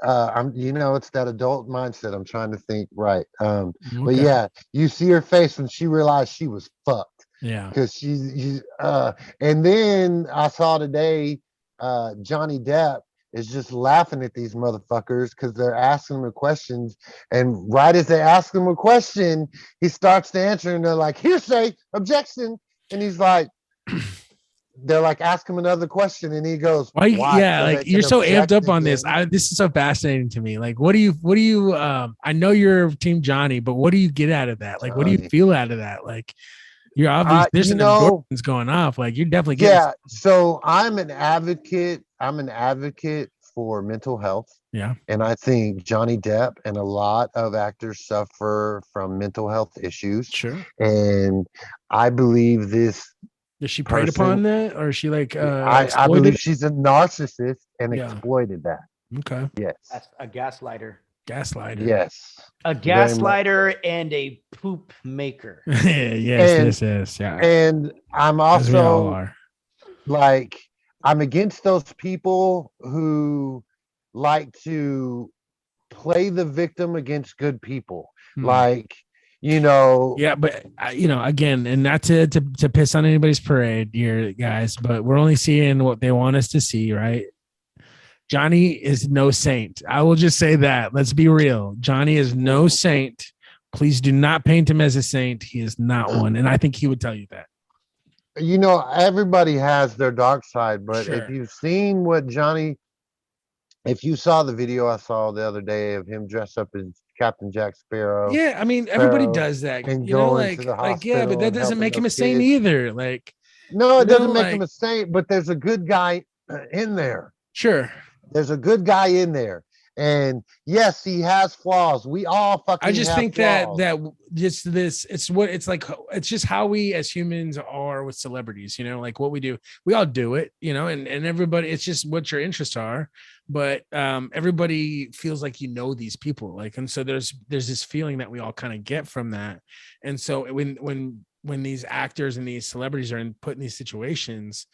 It's that adult mindset. I'm trying to think right. But yeah, you see her face when she realized she was fucked. Yeah. Because she's and then I saw today Johnny Depp is just laughing at these motherfuckers because they're asking him questions, and right as they ask him a question, he starts to answer, and they're like, hearsay, objection, and he's like, they're like, ask him another question, and he goes, Why? why? Yeah, So like they you're can so amped object up on this. again. This is so fascinating to me. Like, what do you? I know you're Team Johnny, but what do you get out of that? Like, what do you Johnny. feel out of that? Like, you're obviously there's You some know, endorphins going off. Like, you're definitely getting. yeah. So I'm an advocate for mental health. Yeah. And I think Johnny Depp and a lot of actors suffer from mental health issues. Sure. And I believe this. Is she preyed upon that, or is she like? I believe she's a narcissist and Yeah. exploited that. Okay. Yes. That's a gaslighter. Gaslighter. Yes. A gaslighter and a poop maker. Yes. Yeah. And I'm As we all also are. like, I'm against those people who like to play the victim against good people. Like, Yeah, but again, and not to piss on anybody's parade here, guys, but we're only seeing what they want us to see, right? Johnny is no saint. I will just say that. Let's be real. Johnny is no saint. Please do not paint him as a saint. He is not one, and I think he would tell you that. Everybody has their dark side, but Sure. if you've seen if you saw the video I saw the other day of him dressed up as Captain Jack Sparrow. Yeah, I mean, everybody Sparrow, does that. and You know, going to the yeah, but hospital that and doesn't helping make him a those saint kids. either. Like, No, it doesn't make him like- a saint, but there's a good guy in there. Sure. There's a good guy in there. And yes, he has flaws. We all fucking I just have think flaws. that just this, it's just how we as humans are with celebrities, like what we do. We all do it, and everybody, it's just what your interests are. But everybody feels like these people, and so there's this feeling that we all kind of get from that. And so when these actors and these celebrities are put in these situations,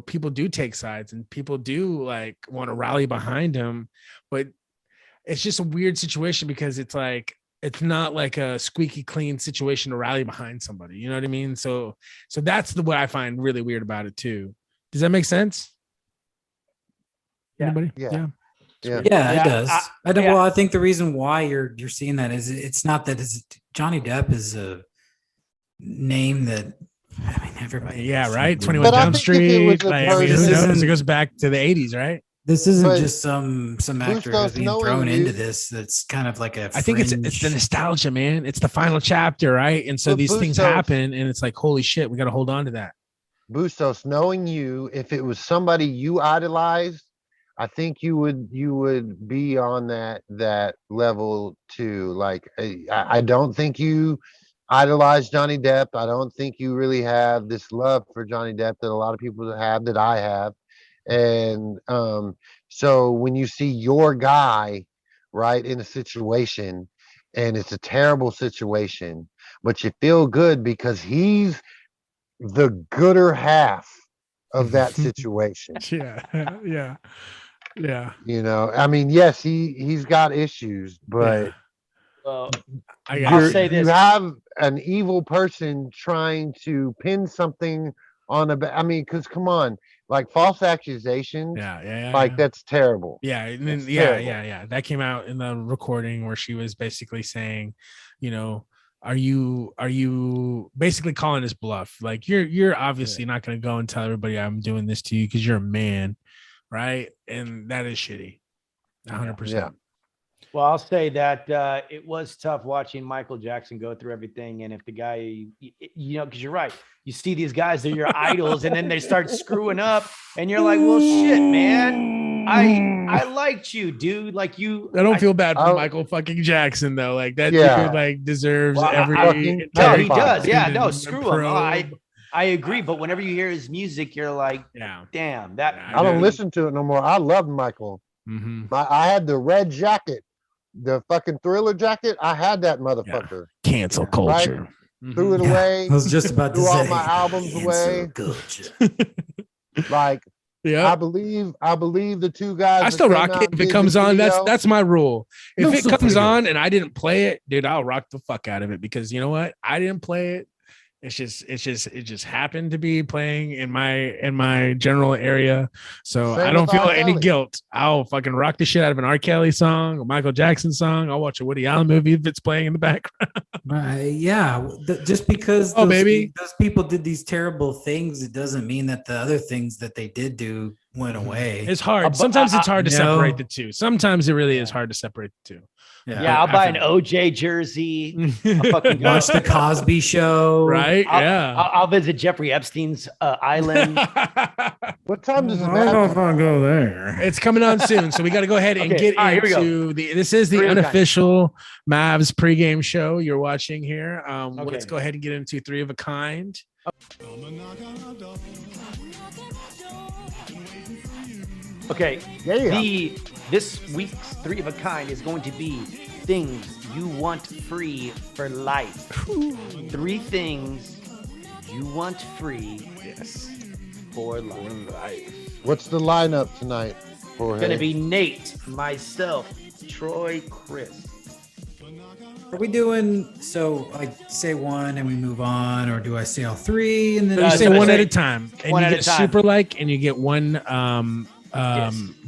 people do take sides and people do want to rally behind them, but it's just a weird situation because it's not like a squeaky clean situation to rally behind somebody. You know what I mean? So that's what I find really weird about it too. Does that make sense? Anybody? Yeah. It does. Well, I think the reason why you're seeing that is it's not that Johnny Depp is a name that, I mean, everybody. Yeah, right. 21 But I Jump think if it was Street. a Who person- knows? It goes back to the 80s, right? This isn't But just some actor who's being knowing thrown you- into this. That's kind of like a. I think it's the nostalgia, man. It's the final chapter, right? And so But these things Bustos- happen, and it's like, holy shit, we got to hold on to that. Bustos, knowing you, if it was somebody you idolized, I think you would be on that level too. Like, I don't think you idolize Johnny Depp. I don't think you really have this love for Johnny Depp that a lot of people have, that I have. And so when you see your guy right in a situation, and it's a terrible situation, but you feel good because he's the gooder half of that situation. Yeah. I mean, yes, he's got issues, but Well, I'll say this. you have an evil person trying to pin something on because come on, like false accusations, yeah. that's terrible. Yeah, and then, That's terrible. yeah. That came out in the recording where she was basically saying, are you basically calling his bluff? Like you're obviously not going to go and tell everybody I'm doing this to you because you're a man, right? And that is shitty, 100%. Yeah. Well, I'll say that it was tough watching Michael Jackson go through everything. And if the guy, because you're right, you see these guys, they're your idols, and then they start screwing up, and you're like, well, shit, man, I liked you, dude. Like you, I don't feel bad for Michael fucking Jackson though. Like that dude deserves every. No, he does. Yeah, and no, screw him. probe. I agree, but whenever you hear his music, you're like, damn, that. I don't listen to it no more. I love Michael. Mm-hmm. I had the red jacket, the fucking Thriller jacket. I had that motherfucker. Cancel culture. Right? Threw it away. I was just about to threw all say, my albums away. Like, Yeah, I believe the two guys. I that still came rock out it and if it did comes the on. video. That's my rule. If No, it so comes for you. on and I didn't play it, dude, I'll rock the fuck out of it because you know what? I didn't play it. It just happened to be playing in my general area, so Same I don't with feel R. any Kelly. guilt. I'll fucking rock the shit out of an R. Kelly song, a Michael Jackson song. I'll watch a Woody Allen movie if it's playing in the background. Yeah, just because Oh, baby. those people did these terrible things, it doesn't mean that the other things that they did do went away. It's hard. Sometimes it's hard to no. separate the two. Sometimes it really is hard to separate the two. Yeah, I'll buy an OJ jersey. I'll fucking watch the Cosby Show. Right? I'll visit Jeffrey Epstein's island. What time does the I don't know Mavs? if I'll go there. It's coming on soon, so we got to go ahead and get here we into this is the unofficial Mavs pregame show you're watching here. Let's go ahead and get into 3 of a kind. Okay. Yeah. This week's 3 of a kind is going to be things you want free for life. 3 things you want free for life. What's the lineup tonight? It's going to be Nate, myself, Troy, Chris. Are we doing so? Like, say one and we move on, or do I say all 3 and then You say so one say at a time, and one you at a get time. super like, and you get one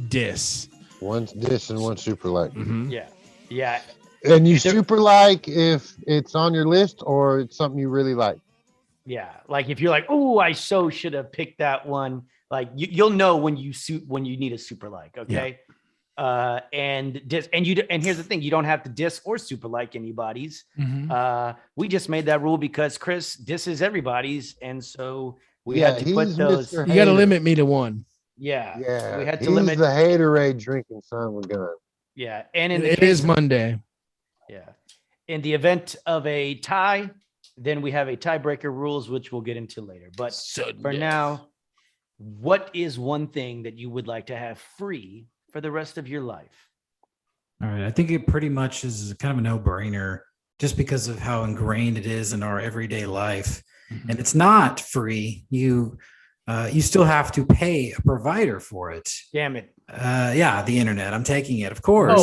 diss. One's dish and one super like. Mhm. Yeah. And you super like if it's on your list or it's something you really like. Yeah. Like if you're like, oh, I so should have picked that one. Like you'll know when you need a super like. Okay. And here's the thing, you don't have to diss or super like anybody's. We just made that rule because Chris disses everybody's, and so we had to put those. Mr. You got to Hater. limit me to one. Yeah. Yeah, We had to he's limit. the haterade drinking son of a gun. Yeah. And in the It case is Monday. Yeah. In the event of a tie, then we have a tiebreaker rules, which we'll get into later. But for now, what is one thing that you would like to have free for the rest of your life? All right, I think it pretty much is kind of a no-brainer just because of how ingrained it is in our everyday life. And it's not free. You still have to pay a provider for it. Damn it. Yeah, the internet. I'm taking it, of course.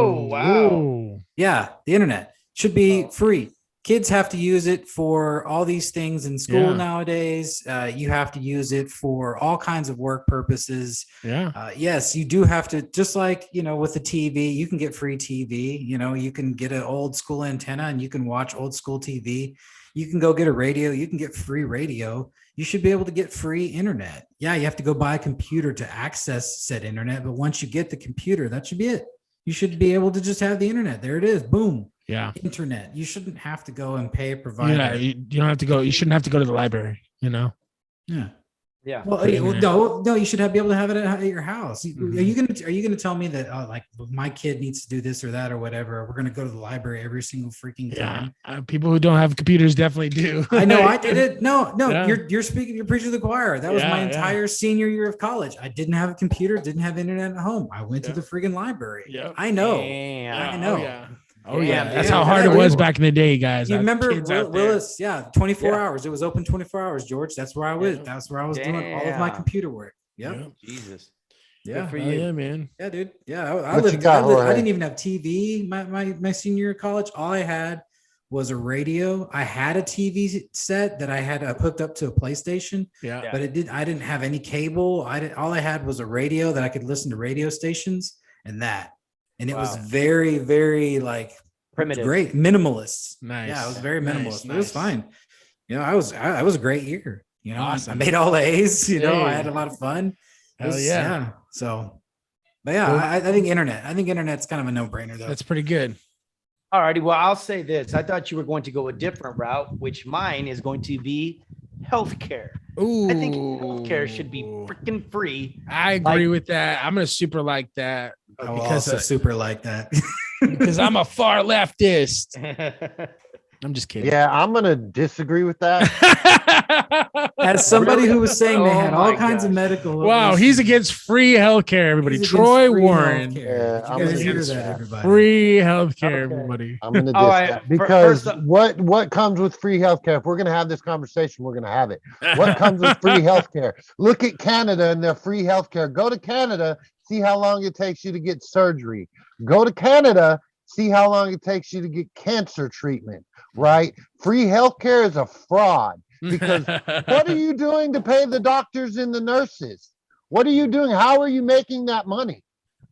Wow. Yeah, the internet should be free. Kids have to use it for all these things in school nowadays. You have to use it for all kinds of work purposes. Yes, you do have to, just like, with the TV, you can get free TV. You can get an old school antenna and you can watch old school TV. You can go get a radio. You can get free radio. You should be able to get free internet. Yeah, you have to go buy a computer to access said internet. But once you get the computer, that should be it. You should be able to just have the internet. There it is. Boom. Yeah. Internet. You shouldn't have to go and pay a provider. Yeah, you don't have to go. You shouldn't have to go to the library. Yeah. Yeah. Well, no, you should be able to have it at your house. Are you gonna tell me that like my kid needs to do this or that or whatever? We're gonna go to the library every single freaking time. People who don't have computers definitely do. I know. I did it. No. Yeah. You're speaking. You're preaching to the choir. That was my entire senior year of college. I didn't have a computer. Didn't have internet at home. I went to the freaking library. Yeah. I know. Damn. I know. Oh yeah. That's Yeah. how hard it was back in the day, guys. You remember Kids out there. Willis? Yeah, 24 hours. It was open 24 hours, George. That's where I was. That's where I was doing all of my computer work. Yep. Jesus. Yeah. Good for you. Yeah, man. Yeah, dude. Yeah, What I you lived. got, I Jorge? didn't even have TV. My senior year of college, all I had was a radio. I had a TV set that I had hooked up to a PlayStation. Yeah. But I didn't have any cable. All I had was a radio that I could listen to radio stations and that. And it was very, very like Primitive. great, minimalist. Nice. Yeah, it was very minimalist. Nice, But it was nice. fine. I was a great year. Awesome. I made all A's. I Hey. had a lot of fun. It Hell was- yeah. So, but yeah, I think internet. I think internet's kind of a no-brainer though. That's pretty good. All righty. Well, I'll say this. I thought you were going to go a different route, which mine is going to be healthcare. Ooh. I think healthcare should be freaking free. I agree with that. I'm gonna super like that I will because also super like that. because I'm a far leftist. I'm just kidding. Yeah, I'm gonna disagree with that. As somebody Really? who was saying they Oh had all my kinds of gosh. medical. Wow, he's against free healthcare, everybody. He's against Troy free Warren, healthcare. Yeah, Did you guys I'm hear against that, that. everybody? free healthcare, Okay. everybody. I'm gonna diss All right, that because first- what comes with free healthcare? If we're gonna have this conversation, we're gonna have it. What comes with free healthcare? Look at Canada and their free healthcare. Go to Canada, see how long it takes you to get surgery. Go to Canada, See how long it takes you to get cancer treatment, right? Free healthcare is a fraud because what are you doing to pay the doctors and the nurses? What are you doing? How are you making that money,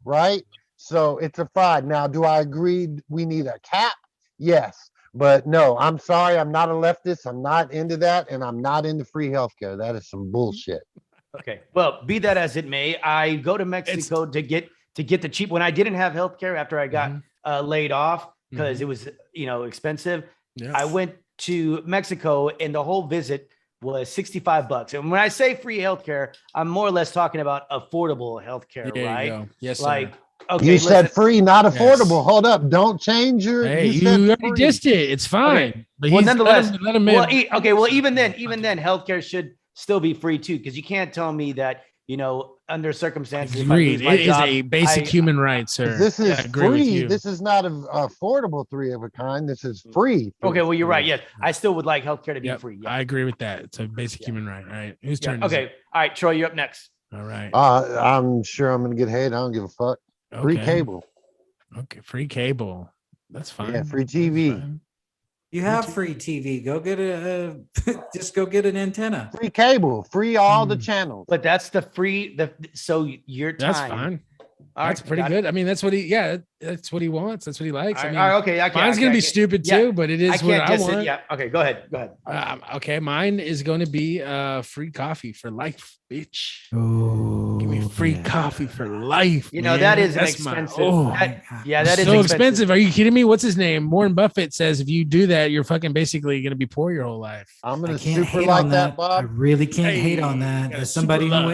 right? So it's a fraud. Now, do I agree we need a cap? Yes. But no, I'm sorry. I'm not a leftist. I'm not into that. And I'm not into free healthcare. That is some bullshit. Okay. Well, be that as it may, I go to Mexico to get the cheap. When I didn't have healthcare after I got laid off because it was, expensive. Yeah. I went to Mexico and the whole visit was $65. And when I say free healthcare, I'm more or less talking about affordable healthcare, There you right? go. Yes, like, sir. okay, You said listen, free, not affordable. Yes. Hold up. Don't change your. Hey, you said already free. dissed it. It's fine. Okay. But well, he's nonetheless, let him well, in. well, even then, healthcare should still be free too, because you can't tell me that, under circumstances, if I Agreed. lose my It is job, a basic human right, sir. This is I agree with free. you. This is not an affordable three of a kind. This is free. Okay, well, you're right. Yes, I still would like healthcare to be Yep, free. Yeah. I agree with that. It's a basic human right. All right. Whose Yeah. turn is Okay. it? All right, Troy, you're up next. All right. I'm sure I'm going to get hate. I don't give a fuck. Free Okay. cable. Okay. Free cable. That's fine. Yeah, free That's TV. fine. You have free TV. Go get just go get an antenna. Free cable. Free all the channels. But that's the free. So your time. That's fine. All That's right, pretty got it. good. I mean, that's what that's what he wants. That's what he likes. All I right, mean, all right, okay. I can't, mine's I gonna can't- be I can't- stupid yeah, too, but it is I what can't I just want. sit. Yeah. Okay. Go ahead. Okay, mine is going to be free coffee for life, bitch. Oh, Give me free coffee for life. That man. is an That's my- expensive. oh, that is so expensive. Are you kidding me? What's his name? Warren Buffett says if you do that, you're fucking basically going to be poor your whole life. I'm I going to can't super hate like on that, I Bob. really can't Hey, hate on that. got As somebody super who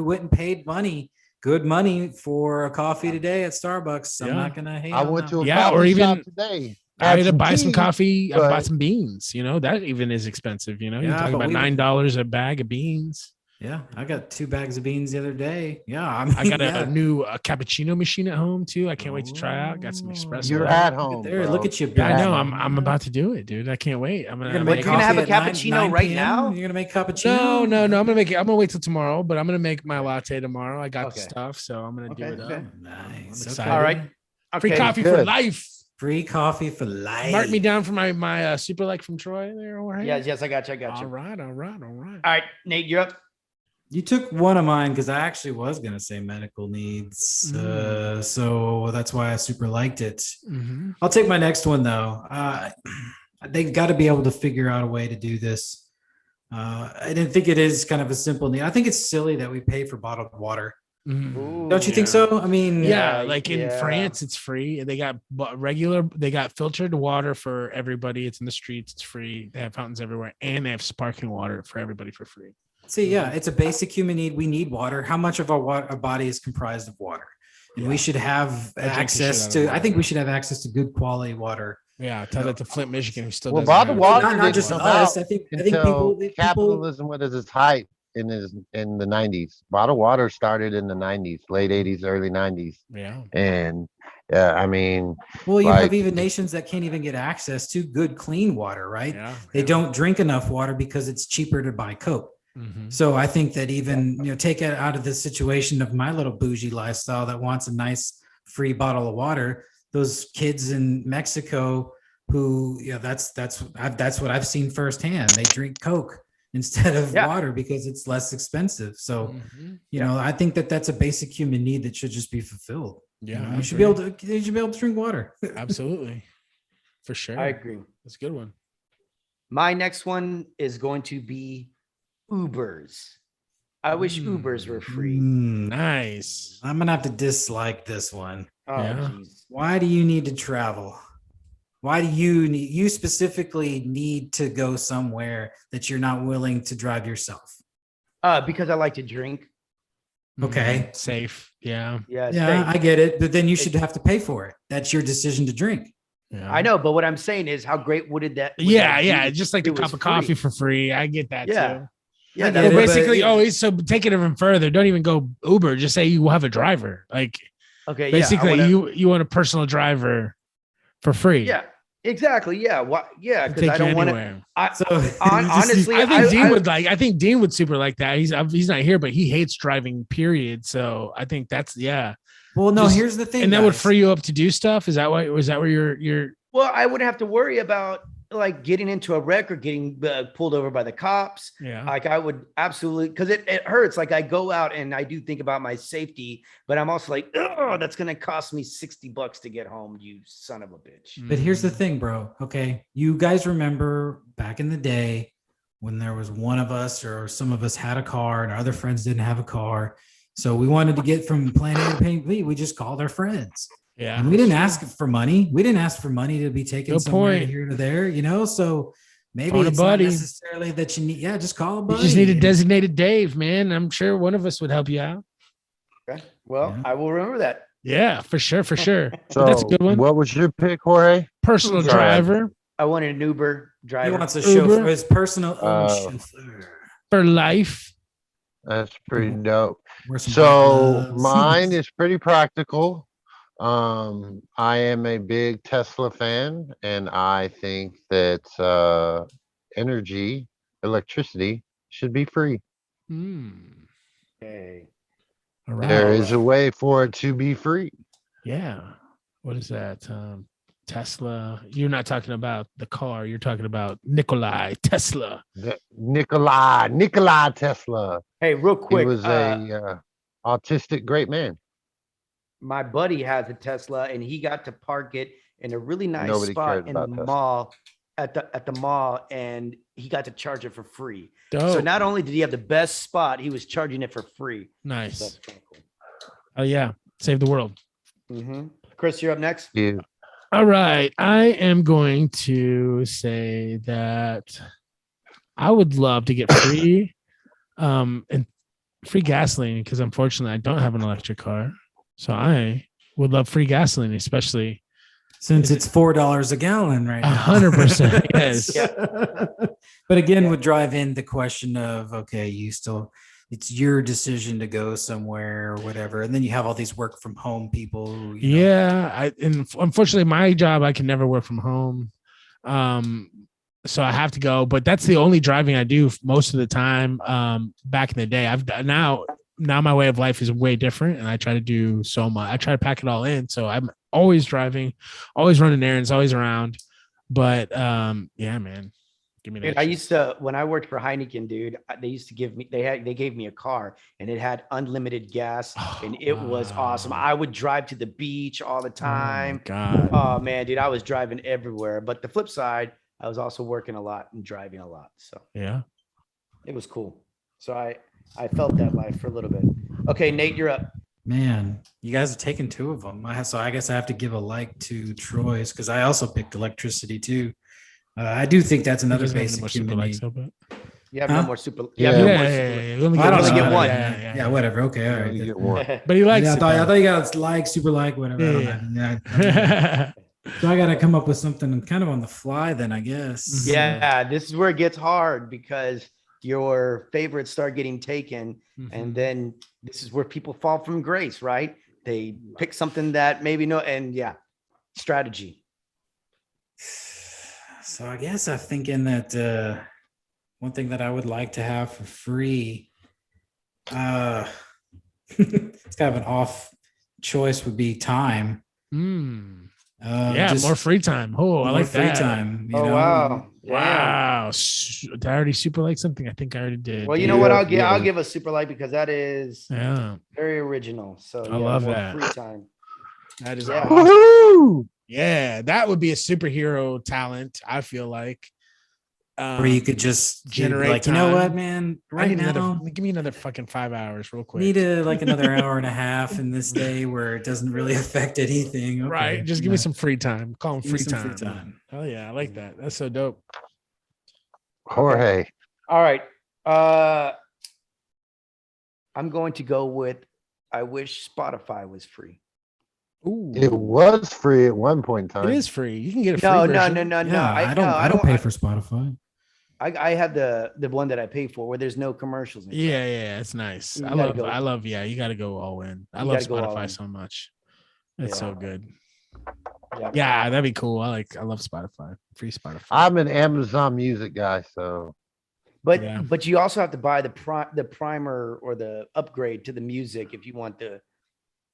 went and light. paid money, good money for a coffee today at Starbucks. I'm Yeah. not gonna hate. I on went that to a one. Yeah, coffee or shop even- today. I had to some buy some tea, coffee. I bought but- some beans. That even is expensive. You're Yeah, talking but about we- $9 a bag of beans. Yeah, I got 2 bags of beans the other day. Yeah, I mean, I got yeah. a new cappuccino machine at home too. I can't wait to try out. Got some espresso. You're there. at home. There, bro. look at you. Yeah, I You're know. at I'm home. about to do it, dude. I can't wait. I'm gonna. You're gonna make make You're gonna have a coffee at cappuccino 9 right PM? now? You're gonna make cappuccino? No. I'm gonna make it. I'm gonna wait till tomorrow, but I'm gonna make my latte tomorrow. I got the Okay. stuff, so I'm gonna do Okay, it okay. up. Nice. excited. All right. Free Okay. coffee for Good. life. Free coffee for life. Mark me down for my super like from Troy there. All right. Yes, I got you. All right. All right, Nate, you're up. You took one of mine because I actually was gonna say medical needs, so that's why I super liked it. Mhm. I'll take my next one though. They've got to be able to figure out a way to do this. I didn't think it is kind of a simple need. I think it's silly that we pay for bottled water. Mhm. Don't you think so? I mean, Yeah, like in yeah. France, it's free. They got they got filtered water for everybody. It's in the streets. It's free. They have fountains everywhere, and they have sparkling water for everybody for free. see, yeah, it's a basic human need. We need water. How much of our body is comprised of water? And we should have I drink the access shit out of to. water. I think we should have access to good quality water. Yeah, tell that to Flint, Michigan, who still Well, doesn't bottled have- water Not didn't just come us. out I think until people. capitalism was at its height in the 90s. Bottled water started in the 90s, late 80s, early 90s. Yeah. And I mean, Well, you like- have even nations that can't even get access to good, clean water, right? Yeah. They don't drink enough water because it's cheaper to buy Coke. Mhm. So I think that even, take it out of the situation of my little bougie lifestyle that wants a nice free bottle of water. Those kids in Mexico who, that's what I've seen firsthand. They drink Coke instead of Yeah. water because it's less expensive. So, Mhm. I think that that's a basic human need that should just be fulfilled. Yeah, You I should be agree. able to. You should be able to drink water. Absolutely, for sure. I agree. That's a good one. My next one is going to be Ubers. I wish Ubers were free. Nice. I'm gonna have to dislike this one. Oh, Yeah. geez. Why do you need to travel? Why do you specifically need to go somewhere that you're not willing to drive yourself? Because I like to drink. Okay. Mhm. Safe. Yeah. Yeah, Yeah, safe. I get it, but then you should have to pay for it. That's your decision to drink. Yeah. I know, but what I'm saying is, how great would that? would Yeah, that yeah. be Just like if the it cup was of coffee free? for free. I get that Yeah. too. Yeah, I that get it, Well, would- but- basically, so take it even further. Don't even go Uber. Just say you have a driver. Like okay. basically, yeah, I wanna- you want a personal driver for free. Yeah, exactly. Yeah. What? Yeah, To because take I you don't want to. anywhere. So Honestly, I think Dean would like. I think Dean would super like that. He's not here, but he hates driving. Period. So I think that's Well, no, Just- here's the thing. and that would guys. free you up to do stuff. Is that why? Was that where you're? Well, I wouldn't have to worry about like getting into a wreck or getting pulled over by the cops. Yeah. Like I would absolutely, because it hurts. Like I go out and I do think about my safety, but I'm also like, oh, that's going to cost me $60 to get home, you son of a bitch. But here's the thing, bro. Okay. You guys remember back in the day when there was one of us or some of us had a car and our other friends didn't have a car. So we wanted to get from plan A to plan B. We just called our friends. Yeah. And we didn't ask for money. We didn't ask for money to be taken Good somewhere point. here to there, you know? So maybe Phone a it's not buddy. necessarily that you need. Yeah, just call a You buddy. just need a And- designated Dave, man. I'm sure one of us would help you out. Okay. Well, Yeah. I will remember that. Yeah, for sure, for sure. So That's a good one. what was your pick, Jorge? Personal Sorry. driver I wanted an Uber He driver. wants a Uber. chauffeur, his personal own Oh. chauffeur. for life. That's pretty dope. Wear some white So gloves. mine is pretty practical. I am a big Tesla fan, and I think that electricity should be free. Okay. All right. There is a way for it to be free. Yeah. What is that? Tesla. You're not talking about the car. You're talking about Nikolai Tesla. Nikolai Tesla. Hey, real He quick. was a autistic great man. My buddy has a Tesla and he got to park it in a really nice Nobody spot cares in the about Tesla. mall at the mall, and he got to charge it for free. Dope. So not only did he have the best spot, he was charging it for free. So Nice. that's kind of cool. Oh yeah. Save the world. Chris, you're up next. You All right. I am going to say that I would love to get free and free gasoline, because unfortunately I don't have an electric car. So I would love free gasoline, especially Since it's $4 a gallon right now. 100%. Yes. But again, would drive in the question of, okay, it's your decision to go somewhere or whatever. And then you have all these work from home people. who, you know, Yeah. And unfortunately my job, I can never work from home. So I have to go, but that's the only driving I do most of the time. Back in the day, now my way of life is way different, and I try to do so much. I try to pack it all in. So I'm always driving, always running errands, always around. But yeah, man, give me that. Dude, I shit. used to, when I worked for Heineken, dude, they used to give me, they gave me a car and it had unlimited gas and it was awesome. Wow. I would drive to the beach all the time. God. Oh man, dude, I was driving everywhere. But the flip side, I was also working a lot and driving a lot. So Yeah. it was cool. So I felt that life for a little bit. Okay, Nate, you're up. Man, you guys are taking two of them. So I guess I have to give a like to Troy's because I also picked electricity too. I do think that's another Doesn't have any basic more super human likes, need. though, but- You have Huh? no more super. You Yeah, have no Yeah, more yeah, super. yeah, yeah. You only I don't only know. get one. Yeah, whatever. Okay, all right. You get one. But he likes I it. thought you got like, super like, whatever. I don't know. Yeah. So I got to come up with something kind of on the fly then, I guess. Yeah, this is where it gets hard because your favorites start getting taken. And then this is where people fall from grace, right? They pick something that maybe no, and yeah, strategy. So I guess I'm thinking that one thing that I would like to have for free, it's kind of an off choice would be time. Yeah, Just more free time. Oh, I more like free that. time. You Oh know? wow. Damn. Wow. Did I already super like something? I think I already did. Well, you know what? Yeah, I'll yeah. give a super light because that is Yeah, very original. So I love more that. free time. that is Yeah. awesome. Woohoo! Yeah, that would be a superhero talent, I feel like. Where you could just generate like, you know time. what, man, I right need now, give me another fucking 5 hours real quick. need another hour and a half in this day where it doesn't really affect anything. Okay, Right. Just give me some free time. Call them give me free some time. Oh yeah, I like that. That's so dope. Jorge. All right. I'm going to go with I wish Spotify was free. Ooh. It was free at one point in time. It is free. You can get a free No, version. no. Yeah, I don't pay for Spotify. I have the one that I pay for where there's no commercials. and stuff. Yeah, it's nice. You I gotta love go. I love you got to go all in. I You love gotta go all Spotify in. so much. It's so Yeah. good. Yeah. Yeah, that'd be cool. I love Spotify. Free Spotify. I'm an Amazon Music guy, so But Yeah. but you also have to buy the primer or the upgrade to the music if you want the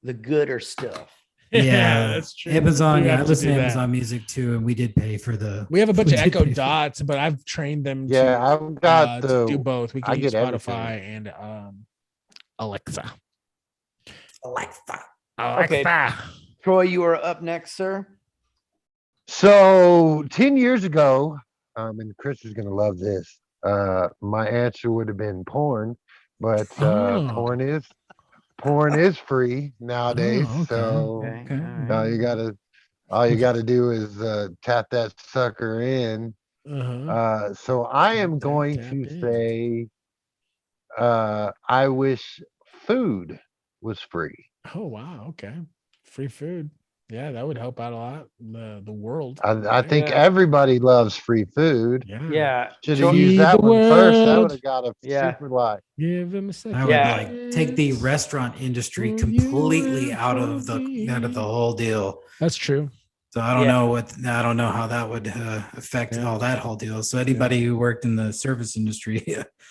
the gooder stuff. Yeah, that's true. Amazon. We Yeah, I have to listen do to that. Amazon Music too, and we did pay for the. We have a bunch of we did Echo pay for- Dots, but I've trained them Yeah, I've got to do both. We I can use get Spotify everything. and Alexa. Alexa. Alexa. Troy, you are up next, sir. So 10 years ago, and Chris is gonna love this. My answer would have been porn, but Oh. porn is free nowadays. Oh, okay. So Okay. all you gotta do is tap that sucker in. Uh-huh. So I am Tap, going tap to in. say I wish food was free. Oh wow, okay. Free food. Yeah, that would help out a lot. The world. I think Yeah. everybody loves free food. Yeah. Should Feed have used that the one first. That world. would have got a Yeah. super like. Give him a second. I would Yeah. like take the restaurant industry For completely you and out of for the whole deal. That's true. So I don't Yeah. know I don't know how that would affect Yeah. all that whole deal. So anybody who worked in the service industry,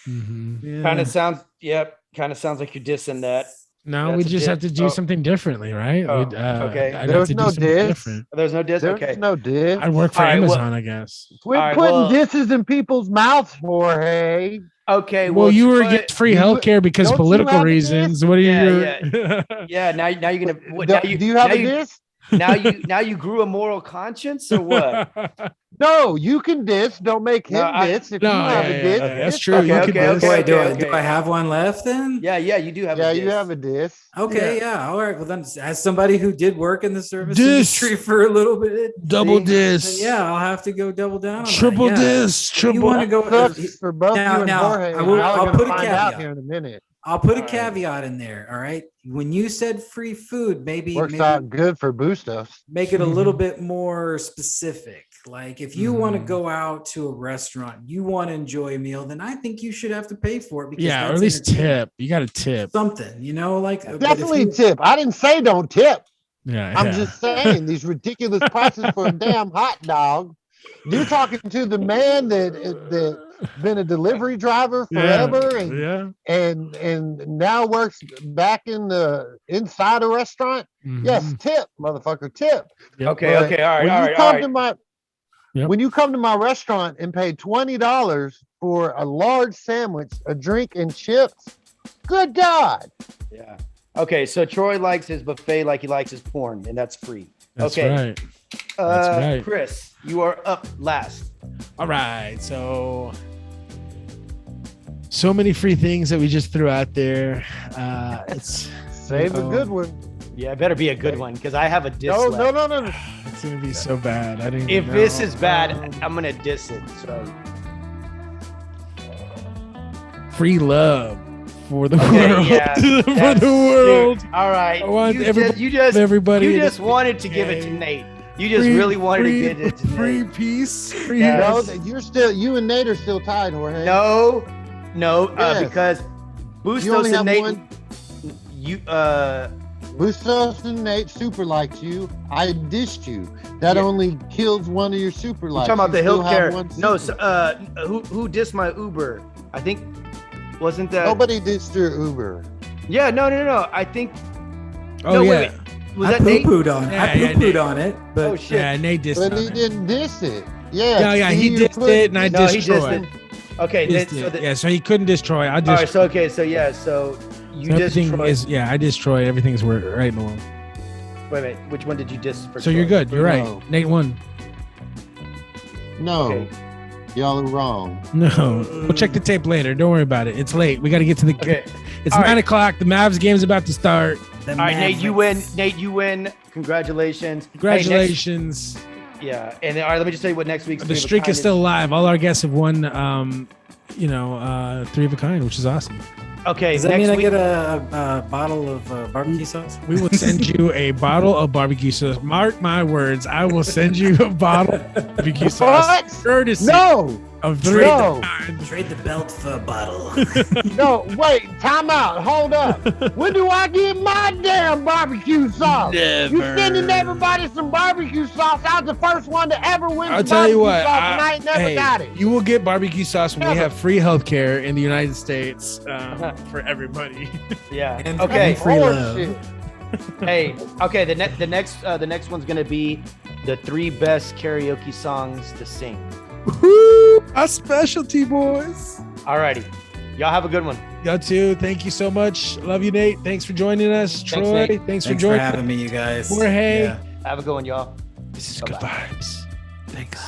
Mm-hmm. Kind of sounds. Yep. Kind of sounds like you're dissing that. Now That's we a just diss. have to do Oh. something differently, right? Oh, We'd, okay. I'd There have was to do no something diss. different. There's no diss. There's Okay. no diss. I'd work for All right, well- Amazon, I guess. Quit All right, putting well- disses in people's mouths, Jorge. Okay. Well, you were Troy- getting free you- healthcare because don't you political have a reasons. What are Yeah, you? Yeah. Now you're gonna. What, Do, now you, do you have now a you, diss? now you grew a moral conscience or what? No, you can diss. Don't make him No, I- diss. If No, you have yeah, a diss, yeah, that's diss true. somebody. You could Okay, diss. okay. Boy, do I have one left then? Yeah. You do have. Yeah, a you diss. have a diss. Okay, yeah. All right. Well, then, as somebody who did work in the service Diss. industry for a little bit, Double see, diss. then yeah, I'll have to go double down. On that. Triple Yeah. diss. If you Triple. want to go? Sucks for both Now- you and now, Jorge. I will- Y'all are I'll gonna put a find out caveat. here in a minute. I'll put a All right. caveat in there. All right. When you said free food, maybe Works out good for Bustos. make it a little bit more specific. Like if you want to Mhm. go out to a restaurant, you want to enjoy a meal, then I think you should have to pay for it. Because Yeah, or that's at least entertainment. tip. You got to tip. Something, like but if Definitely you- tip. I didn't say don't tip. Yeah, I'm yeah. just saying these ridiculous prices for a damn hot dog. You're talking to the man that been a delivery driver forever and now works back in the inside a restaurant. Mhm. Yes, tip, motherfucker, tip. Yep. Okay. But Okay. All right. when All you right. come All to right. my Yep. when you come to my restaurant and pay $20 for a large sandwich, a drink, and chips, good God. Yeah. Okay. So Troy likes his buffet like he likes his porn, and that's free. That's okay. right. That's right. Chris, you are up last. All right. So many free things that we just threw out there. It's Save a good one. Yeah, it better be a good one because I have a diss. No, left. no. it's gonna be so bad. I didn't. If even this know. is bad, I'm gonna diss it. So Free love for the okay, world. yeah, For that's- the world. dude, all right. I want you everybody- just everybody you in just the wanted to give it to game. Nate. You just really wanted to give it to free Nate. peace. Free Yeah. No, yes. you and Nate are still tied, Jorge. No, Yes. because You Bustos only have and Nate. one. You Bustos and Nate super liked you. I dissed you. That Yeah. only kills one of your super I'm likes. talking about the You still have healthcare. one No, super. so, who dissed my Uber? I think wasn't that Nobody dissed your Uber. Yeah, no. I think Oh no, yeah. wait. Was I that Nate? poo-pooed on. Yeah, I yeah, poo-pooed Nate. on it, but Oh shit. Yeah, Nate dissed But on he it. didn't diss it. Yeah. Yeah, see, he you dissed put- it, and I No, he dissed dissed Troy. it. Okay, Dissed then, so it. the, Yeah, so he couldn't diss Troy. I all dissed. right, so okay, so yeah, so you dissed Everything Troy. is I dissed Troy. Everything's right in the world. Wait, which one did you diss for? So you're Troy? good. You're right. No. Nate won. No, Okay. y'all are wrong. No, we'll check the tape later. Don't worry about it. It's late. We got to get to the. Okay. It's All 9:00. The Mavs game's about to start. the All right, Nate, you win. Mavericks. Nate, you win. Congratulations. Congratulations. Hey, yeah, and all right, let me just tell you what next week's The Three of a streak Kind is still alive. All our guests have won. 3 of a kind, which is awesome. Okay, Does that next mean I week. get a bottle of barbecue sauce? We will send you a bottle of barbecue sauce. Mark my words. I will send you a bottle of barbecue sauce. What? Courtesy No, of Trade No. Trade the belt for a bottle. no, wait, time out. Hold up. When do I get my damn barbecue sauce? You sending everybody some barbecue sauce. I was the first one to ever win I'll some tell you barbecue what. sauce, and I ain't never got it. You will get barbecue sauce when we Never. have free healthcare in the United States for everybody. Yeah. And Okay. free Horse love. shit. Hey, okay. The next one's gonna be the 3 best karaoke songs to sing. Woo! Our specialty, boys. Alrighty, y'all have a good one. Y'all too. Thank you so much. Love you, Nate. Thanks for joining us. Thanks, Troy, Nate. thanks for Thanks joining for having me, you guys. Jorge. Yeah. Have a good one, y'all. This is Bye-bye. good vibes. Thanks.